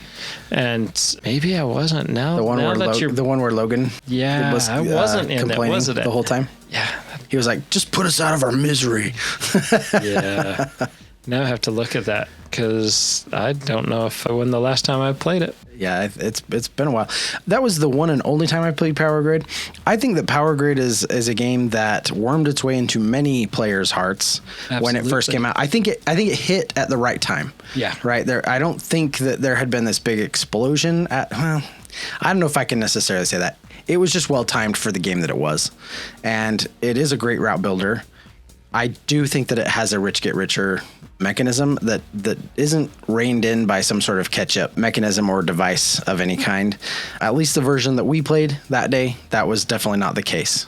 And maybe I wasn't. Now the one where Logan. Yeah, I wasn't in that, was it? The whole time. Yeah. He was like, just put us out of our misery. Yeah. Now I have to look at that, because I don't know when the last time I played it. Yeah, it's been a while. That was the one and only time I played Power Grid. I think that Power Grid is a game that wormed its way into many players' hearts. Absolutely. When it first came out. I think it hit at the right time. Yeah. Right there. I don't think that there had been this big explosion I don't know if I can necessarily say that. It was just well timed for the game that it was. And it is a great route builder. I do think that it has a rich get richer mechanism that isn't reined in by some sort of catch-up mechanism or device of any kind. At least the version that we played that day, that was definitely not the case.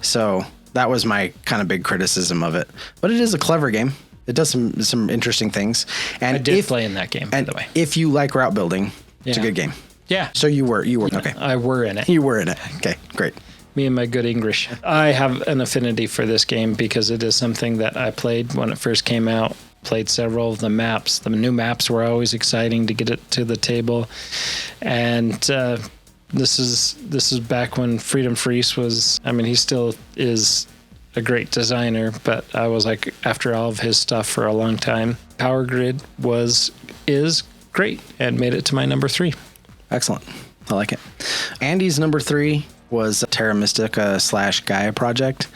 So that was my kind of big criticism of it. But it is a clever game. It does some interesting things. And I did play in that game, by the way. If you like route building, it's a good game. Yeah. So you were okay. I were in it. You were in it. Okay, great. Me and my good English. I have an affinity for this game because it is something that I played when it first came out. Played several of the maps. The new maps were always exciting to get it to the table. And this is back when Freedom Freese was, he still is a great designer, but I was like after all of his stuff for a long time. Power Grid is great and made it to my number 3. Excellent. I like it. Andy's number 3 was Terra Mystica / Gaia Project.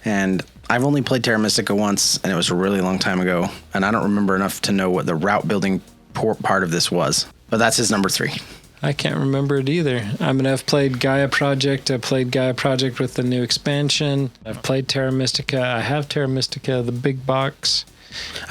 And I've only played Terra Mystica once, and it was a really long time ago. And I don't remember enough to know what the route building part of this was. But that's his number 3. I can't remember it either. I've played Gaia Project. I played Gaia Project with the new expansion. I've played Terra Mystica. I have Terra Mystica, the big box.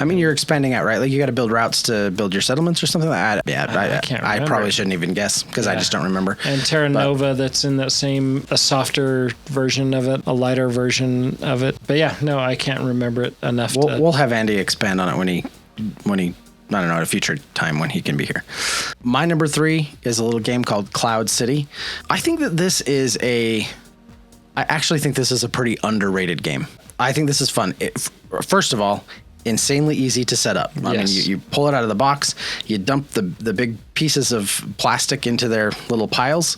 You're expanding out, right? Like you got to build routes to build your settlements or something like that. Yeah, I can't remember. I probably shouldn't even guess because I just don't remember. And Terra Nova, that's in that same, a softer version of it, a lighter version of it. But yeah, no, I can't remember it enough. We'll have Andy expand on it when he I don't know, at a future time when he can be here. My number 3 is a little game called Cloud City. I think that I actually think this is a pretty underrated game. I think this is fun. First of all, insanely easy to set up. I mean, you pull it out of the box, you dump the big pieces of plastic into their little piles,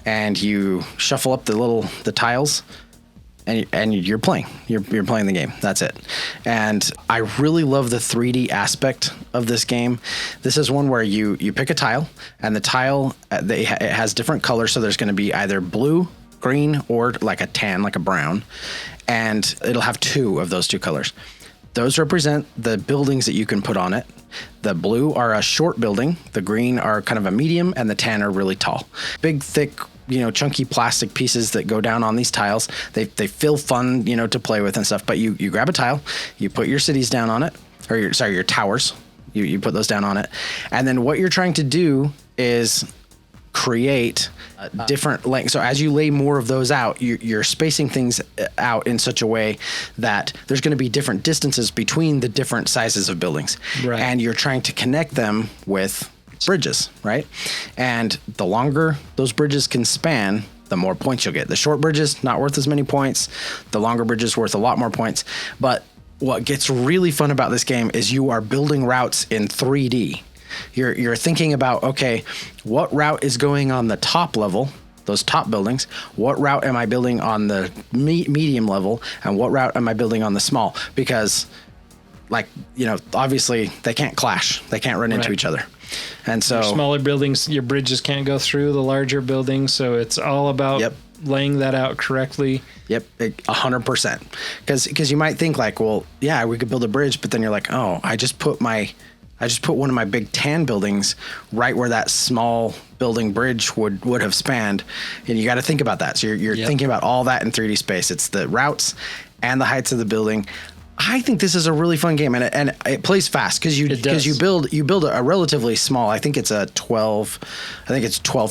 and you shuffle up the tiles, and you're playing. You're playing the game. That's it. And I really love the 3D aspect of this game. This is one where you pick a tile, and the tile it has different colors. So there's going to be either blue, green, or like a tan, like a brown, and it'll have 2 of those 2 colors. Those represent the buildings that you can put on it. The blue are a short building, the green are kind of a medium, and the tan are really tall. Big, thick, chunky plastic pieces that go down on these tiles. They feel fun, to play with and stuff. But you grab a tile, you put your cities down on it, or your towers. You put those down on it. And then what you're trying to do is create different lengths. So as you lay more of those out, you're spacing things out in such a way that there's going to be different distances between the different sizes of buildings. Right. And you're trying to connect them with bridges, right? And the longer those bridges can span, the more points you'll get. The short bridges, not worth as many points. The longer bridges, worth a lot more points. But what gets really fun about this game is you are building routes in 3D. You're thinking about, okay, what route is going on the top level, those top buildings? What route am I building on the medium level? And what route am I building on the small? Because, obviously they can't clash. They can't run into each other. And so... Your smaller buildings, your bridges can't go through the larger buildings. So it's all about laying that out correctly. Yep, 100%. Because you might think well, yeah, we could build a bridge, but then you're like, oh, I just put one of my big tan buildings right where that small building bridge would have spanned. And you got to think about that. So you're thinking about all that in 3D space. It's the routes and the heights of the building. I think this is a really fun game, and it plays fast because you build a relatively small. I think it's 12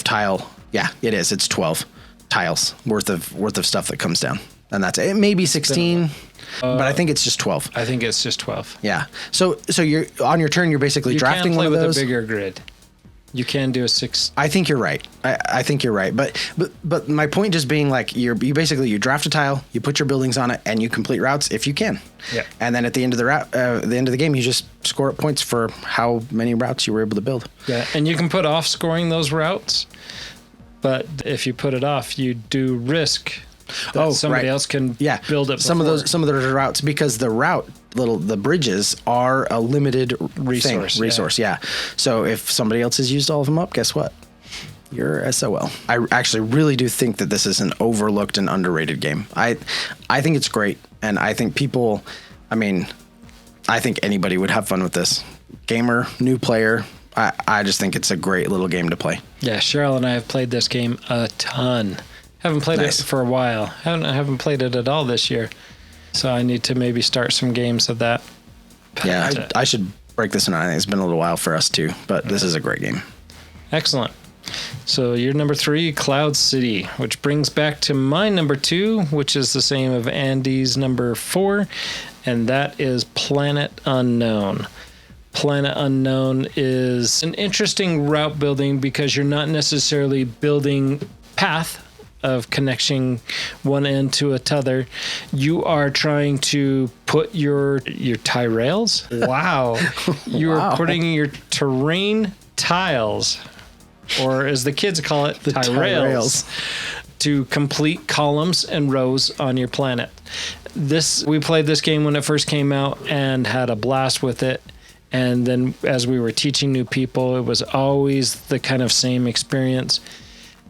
tile. Yeah, it is. It's 12 tiles worth of stuff that comes down, and that's it. May be 16. But I think it's just 12. I think it's just 12. Yeah. So you're on your turn. You're basically drafting one of those. You can play with a bigger grid. You can do a 6. I think you're right. I think you're right. But my point just being you draft a tile, you put your buildings on it, and you complete routes if you can. Yeah. And then at the end of the game, you just score up points for how many routes you were able to build. Yeah. And you can put off scoring those routes, but if you put it off, you do risk. Somebody else can build it. Some of those routes, because the bridges are a limited resource. Yeah. So if somebody else has used all of them up, guess what? You're SOL. I actually really do think that this is an overlooked and underrated game. I think it's great, and I think I think anybody would have fun with this. Gamer, new player. I just think it's a great little game to play. Yeah, Cheryl and I have played this game a ton. Haven't played it for a while. I haven't played it at all this year. So I need to maybe start some games of that. Yeah, I should break this one. I think it's been a little while for us too, but this is a great game. Excellent. So your number 3, Cloud City, which brings back to my number 2, which is the same of Andy's number 4, and that is Planet Unknown. Planet Unknown is an interesting route building because you're not necessarily building path of connecting one end to another. You are trying to put your tie rails. Wow. You are putting your terrain tiles, or as the kids call it, the tie rails, to complete columns and rows on your planet. We played this game when it first came out and had a blast with it. And then as we were teaching new people, it was always the kind of same experience.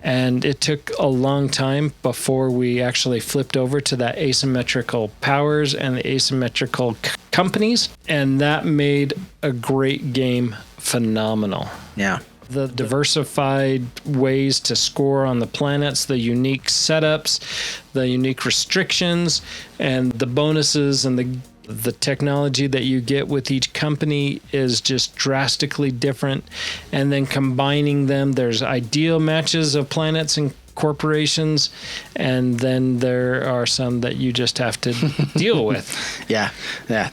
And it took a long time before we actually flipped over to that asymmetrical powers and the asymmetrical companies. And that made a great game phenomenal. Yeah. The diversified ways to score on the planets, the unique setups, the unique restrictions, and the bonuses and the technology that you get with each company is just drastically different. And then combining them, there's ideal matches of planets and corporations, and then there are some that you just have to deal with. Yeah.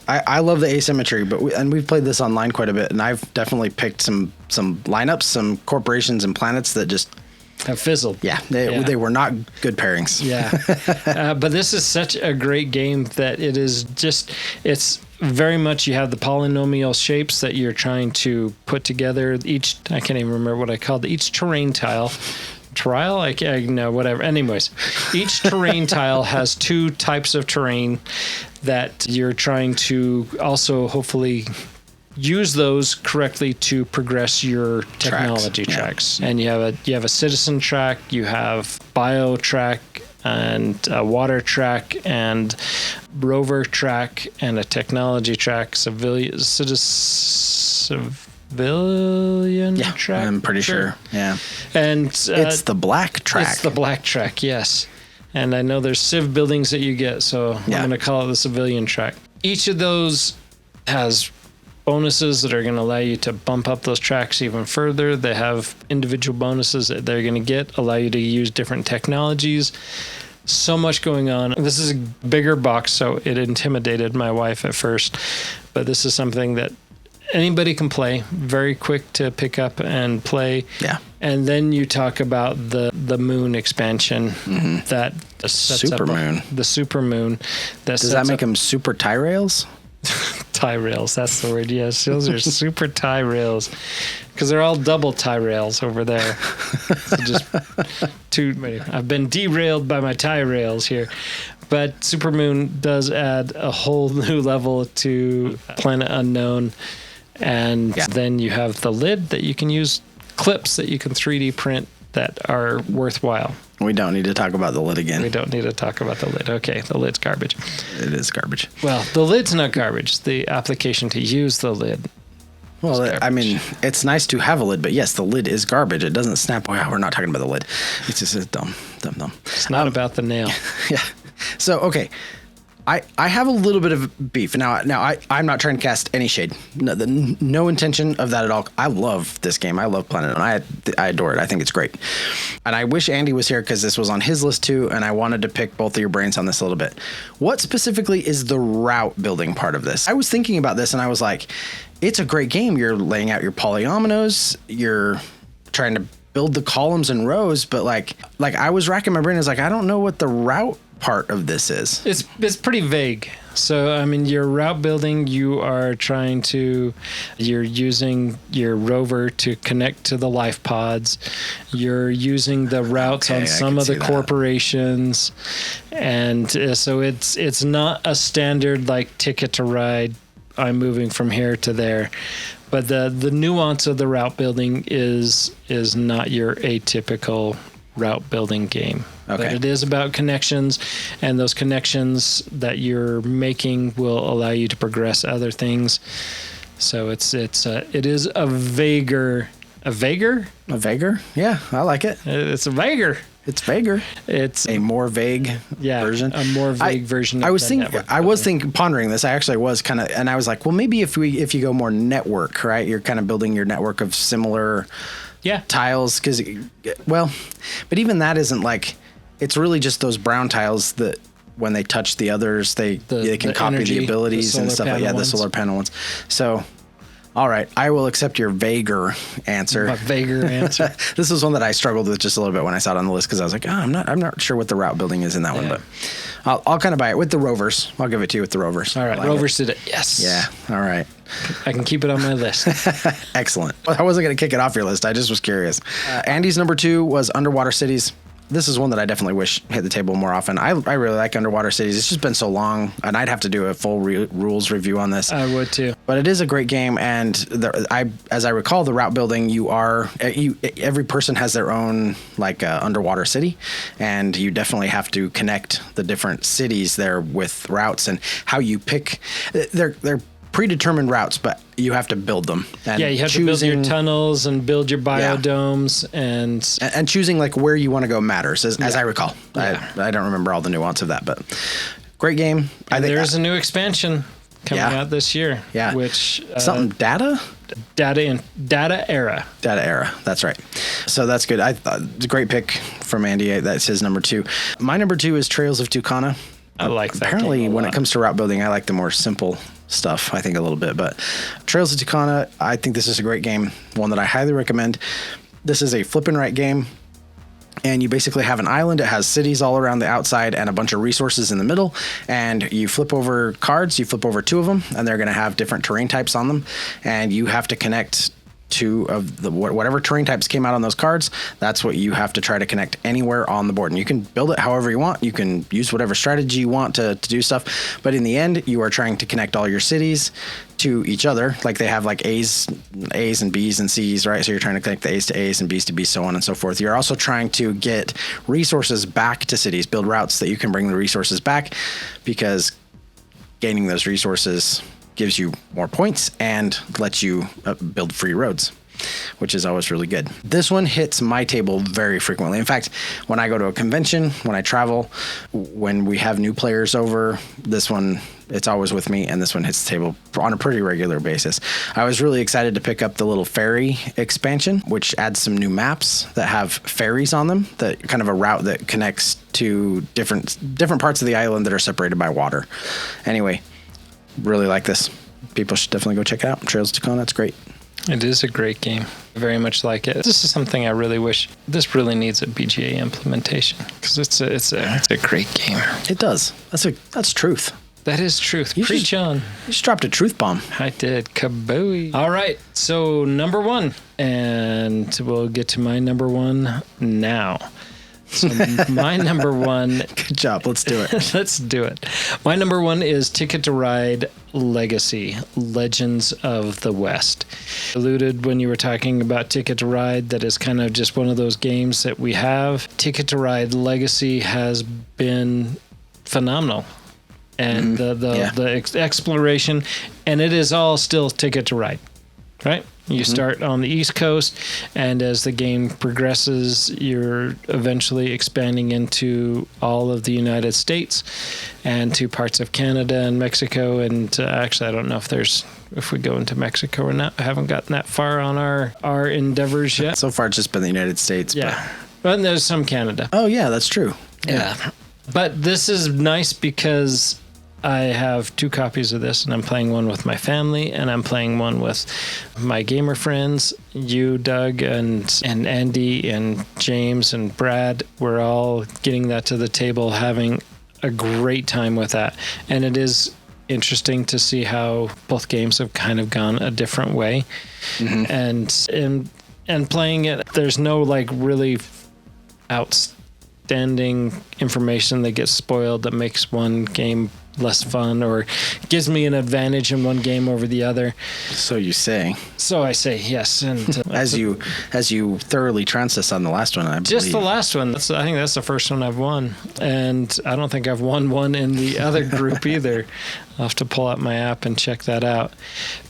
I love the asymmetry, but we've played this online quite a bit, and I've definitely picked some lineups, some corporations and planets that just Have fizzled. Yeah, they were not good pairings. Yeah. But this is such a great game that it's very much, you have the polynomial shapes that you're trying to put together. I can't even remember what I called it, each terrain tile. Whatever. Anyways, each terrain tile has two types of terrain that you're trying to also hopefully use those correctly to progress your technology tracks. And you have a citizen track, you have bio track, and a water track, and rover track, and a technology track, civilian track. I'm pretty sure. Yeah. And it's the black track. It's the black track, yes. And I know there's civ buildings that you get, so I'm going to call it the civilian track. Each of those has bonuses that are going to allow you to bump up those tracks even further. They have individual bonuses that they're going to allow you to use different technologies. So much going on. This is a bigger box, so it intimidated my wife at first, but this is something that anybody can play, very quick to pick up and play. Yeah. And then you talk about the moon expansion that sets super up moon. The super moon. Does that make them super tie rails? Tie rails, that's the word. Yes, those are super tie rails, because they're all double tie rails over there. So I've been derailed by my tie rails here. But Supermoon does add a whole new level to Planet Unknown. And then you have the lid that you can use, clips that you can 3D print that are worthwhile. We don't need to talk about the lid again. We don't need to talk about the lid. Okay, the lid's garbage. It is garbage. Well, the lid's not garbage. The application to use the lid. Well, I mean, it's nice to have a lid, but yes, the lid is garbage. It doesn't snap. Wow, we're not talking about the lid. It's just dumb. It's not about the nail. Yeah. So, okay. I have a little bit of beef. Now I'm not trying to cast any shade. No intention of that at all. I love this game. I love Planet, and I adore it. I think it's great. And I wish Andy was here because this was on his list too, and I wanted to pick both of your brains on this a little bit. What specifically is the route building part of this? I was thinking about this, and I was like, it's a great game. You're laying out your polyominoes. You're trying to build the columns and rows, but like I was racking my brain. I was like, I don't know what the route part of this is. It's pretty vague. So, I mean, your route building, you're using your rover to connect to the life pods. You're using the routes on some of the corporations. And so it's not a standard like Ticket to Ride, I'm moving from here to there. But the nuance of the route building is not your atypical route building game. Okay. But it is about connections, and those connections that you're making will allow you to progress other things. So it is a vaguer. Yeah, I like it. It's a vaguer. It's vaguer. It's a more vague version. A more vague version. I was pondering this. I actually was kind of, and I was like, well, maybe if you go more network, right? You're kind of building your network of similar tiles, but even that isn't like, it's really just those brown tiles that when they touch the others, they can copy the abilities and stuff like that. The solar panel ones. So, all right, I will accept your vaguer answer. A vaguer answer. This was one that I struggled with just a little bit when I saw it on the list, because I was like, I'm not sure what the route building is in that one, but I'll kind of buy it with the rovers. I'll give it to you with the rovers. All right, rovers did it. Yes. Yeah. All right. I can keep it on my list. Excellent. Well, I wasn't going to kick it off your list. I just was curious. Andy's number 2 was Underwater Cities. This is one that I definitely wish hit the table more often. I really like Underwater Cities. It's just been so long, and I'd have to do a full rules review on this. I would too. But it is a great game, and as I recall, the route building, every person has their own underwater city, and you definitely have to connect the different cities there with routes, and how you pick. They're predetermined routes, but you have to build them. And you have to build your tunnels and build your biodomes and choosing where you want to go matters, as I recall. Yeah. I don't remember all the nuance of that, but great game. And there's a new expansion coming out this year. Yeah. Which something data? Data Era. Data Era. That's right. So that's good. It's a great pick from Andy. That's his number 2. My number 2 is Trails of Tucana. I like that. Apparently, game a when lot. it comes to route building, I like the more simple stuff, I think, a little bit. But Trails of Tucana, I think this is a great game, one that I highly recommend. This is a flip and right game. And you basically have an island. It has cities all around the outside and a bunch of resources in the middle. And you flip over cards. You flip over 2 of them, and they're going to have different terrain types on them. And you have to connect 2 of the whatever terrain types came out on those cards. That's what you have to try to connect anywhere on the board. And you can build it however you want. You can use whatever strategy you want to do stuff. But in the end, you are trying to connect all your cities to each other. Like they have like A's and B's and C's, right? So you're trying to connect the A's to A's and B's to B's, so on and so forth. You're also trying to get resources back to cities, build routes that you can bring the resources back, because gaining those resources gives you more points and lets you build free roads, which is always really good. This one hits my table very frequently. In fact, when I go to a convention, when I travel, when we have new players over, this one, it's always with me, and this one hits the table on a pretty regular basis. I was really excited to pick up the little ferry expansion, which adds some new maps that have ferries on them, that kind of a route that connects to different parts of the island that are separated by water. Anyway, really like this. People should definitely go check it out. Trails of Tucana, it's great. It is a great game. I very much like it. This is something I really wish. This really needs a BGA implementation, because it's a great game. It does. That's truth. That is truth. You Preach on. You just dropped a truth bomb. I did. Kabooey. All right. So number 1, and we'll get to my number 1 now. So my number 1. Good job. Let's do it. Let's do it. My number 1 is Ticket to Ride Legacy, Legends of the West. Alluded when you were talking about Ticket to Ride, that is kind of just one of those games that we have. Ticket to Ride Legacy has been phenomenal. And the exploration, and it is all still Ticket to Ride, right? You start on the East Coast, and as the game progresses, you're eventually expanding into all of the United States and to parts of Canada and Mexico. And actually, I don't know if we go into Mexico or not. I haven't gotten that far on our endeavors yet. So far, it's just been the United States. Yeah. But there's some Canada. Oh, yeah, that's true. Yeah. But this is nice because I have 2 copies of this, and I'm playing one with my family, and I'm playing one with my gamer friends, you, Doug, and Andy, and James, and Brad. We're all getting that to the table, having a great time with that. And it is interesting to see how both games have kind of gone a different way. And playing it, there's no like really outstanding information that gets spoiled that makes one game less fun or gives me an advantage in one game over the other. So you say. So I say, yes. And as you thoroughly trounced us on the last one, I believe. Just the last one. I think that's the first one I've won. And I don't think I've won one in the other group either. I'll have to pull out my app and check that out.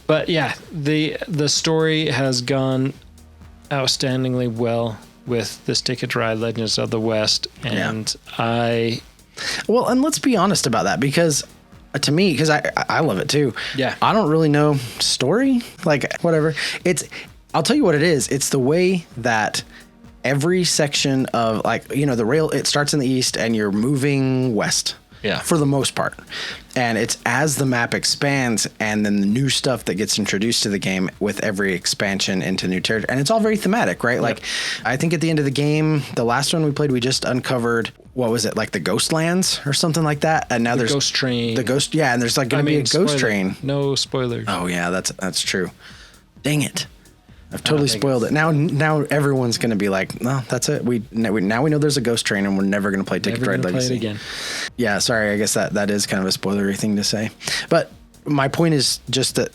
But yeah, the story has gone outstandingly well with this Ticket to Ride Legends of the West. And Well, and let's be honest about that, because to me, because I love it too. Yeah. I don't really know story, like whatever. I'll tell you what it is. It's the way that every section of the rail, it starts in the east and you're moving west. Yeah. For the most part. And it's as the map expands and then the new stuff that gets introduced to the game with every expansion into new territory. And it's all very thematic, right? Yep. Like, I think at the end of the game, the last one we played, we just uncovered, what was it, like the Ghost Lands or something like that? And now there's Ghost Train. The Ghost, yeah, and there's like going to be a Ghost Train. No spoilers. Oh, yeah, that's true. Dang it. I've totally spoiled it. Now everyone's going to be like, no, that's it. Now we know there's a Ghost Train and we're never going to play Ticket to Ride Legacy. Play it again. Yeah, sorry. I guess that is kind of a spoilery thing to say. But my point is just that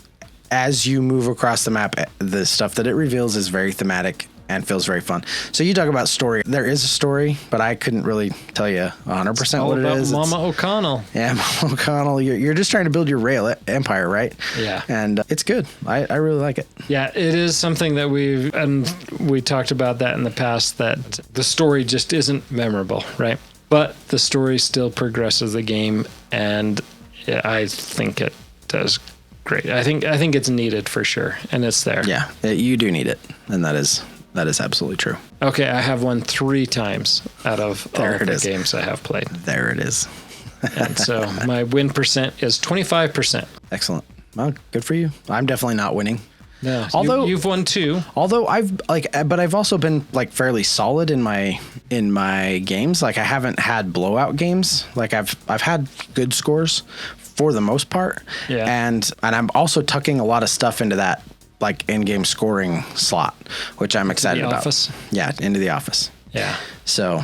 as you move across the map, the stuff that it reveals is very thematic and feels very fun. So you talk about story. There is a story, but I couldn't really tell you 100% what it is. Mama O'Connell. Yeah, Mama O'Connell. You're just trying to build your rail empire, right? Yeah. And it's good. I really like it. Yeah, it is something that we talked about that in the past, that the story just isn't memorable, right? But the story still progresses the game, and I think it does great. I think it's needed for sure, and it's there. Yeah, you do need it, and that is absolutely true. Okay, I have won 3 times out of all the games I have played. There it is. And so my win percent is 25%. Excellent. Well, good for you. I'm definitely not winning. No, although you've won 2. Although but I've also been like fairly solid in my games. Like I haven't had blowout games. Like I've had good scores for the most part. Yeah. And I'm also tucking a lot of stuff into that like in-game scoring slot, which I'm excited about. Office. Yeah, into the office. Yeah. So.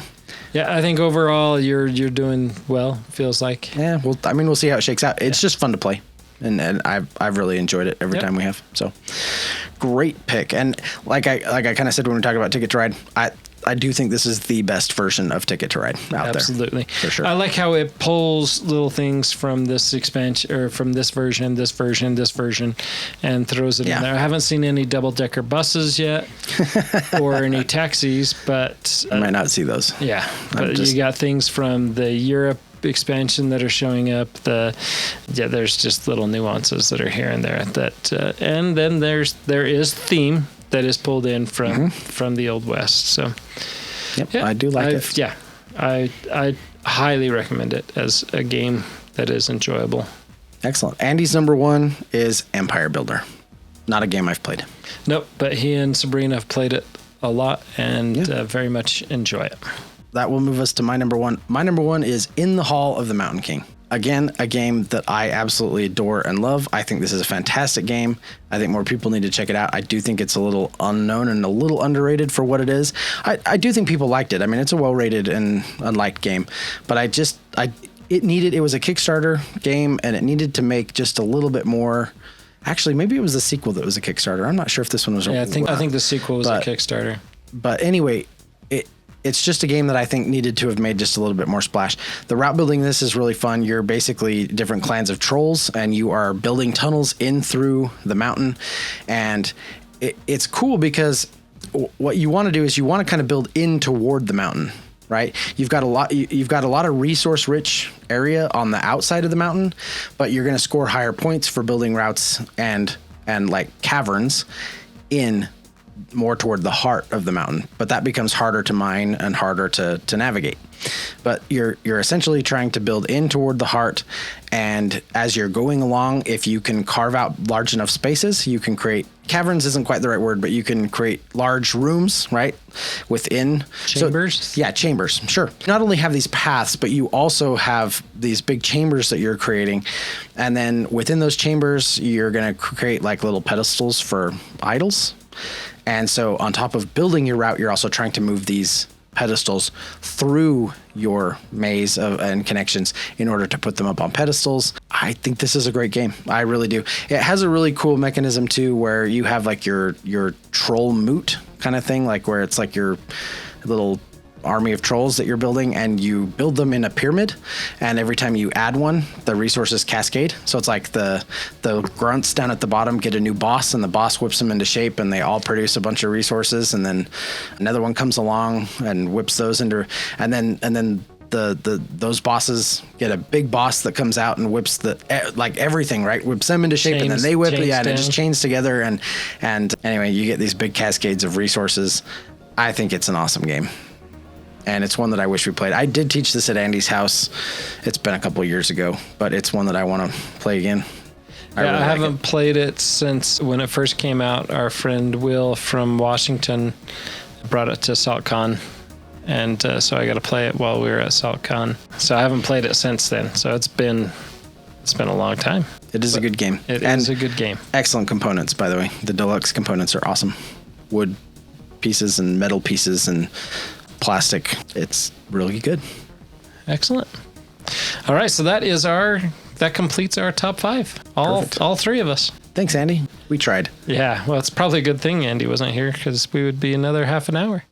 Yeah, I think overall you're doing well. Feels like. Yeah. Well, I mean, we'll see how it shakes out. It's just fun to play. And I've really enjoyed it every time we have. So great pick. And like I kind of said when we were talking about Ticket to Ride, I do think this is the best version of Ticket to Ride out Absolutely. there. For sure. I like how it pulls little things from this expansion or from this version, and throws it in there. I haven't seen any double-decker buses yet or any taxis, but I might not see those. Yeah, but you got things from the Europe expansion that are showing up. There's just little nuances that are here and there and then there is theme that is pulled in from the Old West. So I do like it. Yeah, I highly recommend it as a game that is enjoyable. Excellent. Andy's number 1 is Empire Builder. Not a game I've played. Nope, but he and Sabrina have played it a lot and very much enjoy it. That will move us to my number 1. My number 1 is In the Hall of the Mountain King. Again, a game that I absolutely adore and love. I think this is a fantastic game. I think more people need to check it out. I do think it's a little unknown and a little underrated for what it is. I do think people liked it. I mean, it's a well-rated and unliked game, but it was a Kickstarter game and it needed to make just a little bit more. Actually, maybe it was the sequel that was a Kickstarter. I'm not sure if this one was. Yeah, I think the sequel was a Kickstarter. But anyway, it's just a game that I think needed to have made just a little bit more splash. The route building in this is really fun. You're basically different clans of trolls, and you are building tunnels in through the mountain. And it's cool because what you want to do is you want to kind of build in toward the mountain, right? You've got a lot of resource-rich area on the outside of the mountain, but you're going to score higher points for building routes and like caverns in more toward the heart of the mountain, but that becomes harder to mine and harder to navigate. But you're essentially trying to build in toward the heart, and as you're going along, if you can carve out large enough spaces, you can create caverns isn't quite the right word, but you can create large rooms, right? Within chambers. Chambers. Sure. Not only have these paths, but you also have these big chambers that you're creating, and then within those chambers, you're going to create like little pedestals for idols. And so on top of building your route, you're also trying to move these pedestals through your maze and connections in order to put them up on pedestals. I think this is a great game. I really do. It has a really cool mechanism too, where you have like your troll moot kind of thing, like where it's like your little army of trolls that you're building, and you build them in a pyramid, and every time you add one, the resources cascade. So it's like the grunts down at the bottom get a new boss, and the boss whips them into shape, and they all produce a bunch of resources, and then another one comes along and whips those into, and then those bosses get a big boss that comes out and whips like everything, right? Whips them into shape, and then they whip, and it just chains together, and anyway, you get these big cascades of resources. I think it's an awesome game. And it's one that I wish we played. I did teach this at Andy's house. It's been a couple of years ago, but it's one that I want to play again. I haven't played it since when it first came out. Our friend Will from Washington brought it to SaltCon, and so I got to play it while we were at SaltCon. So I haven't played it since then. So it's been a long time. It is a good game. It is a good game. Excellent components, by the way. The deluxe components are awesome. Wood pieces and metal pieces and plastic. It's really good. Excellent. All right, so that completes our top 5. All 3 of us. Thanks, Andy. We tried. Yeah, well, it's probably a good thing Andy wasn't here, because we would be another half an hour.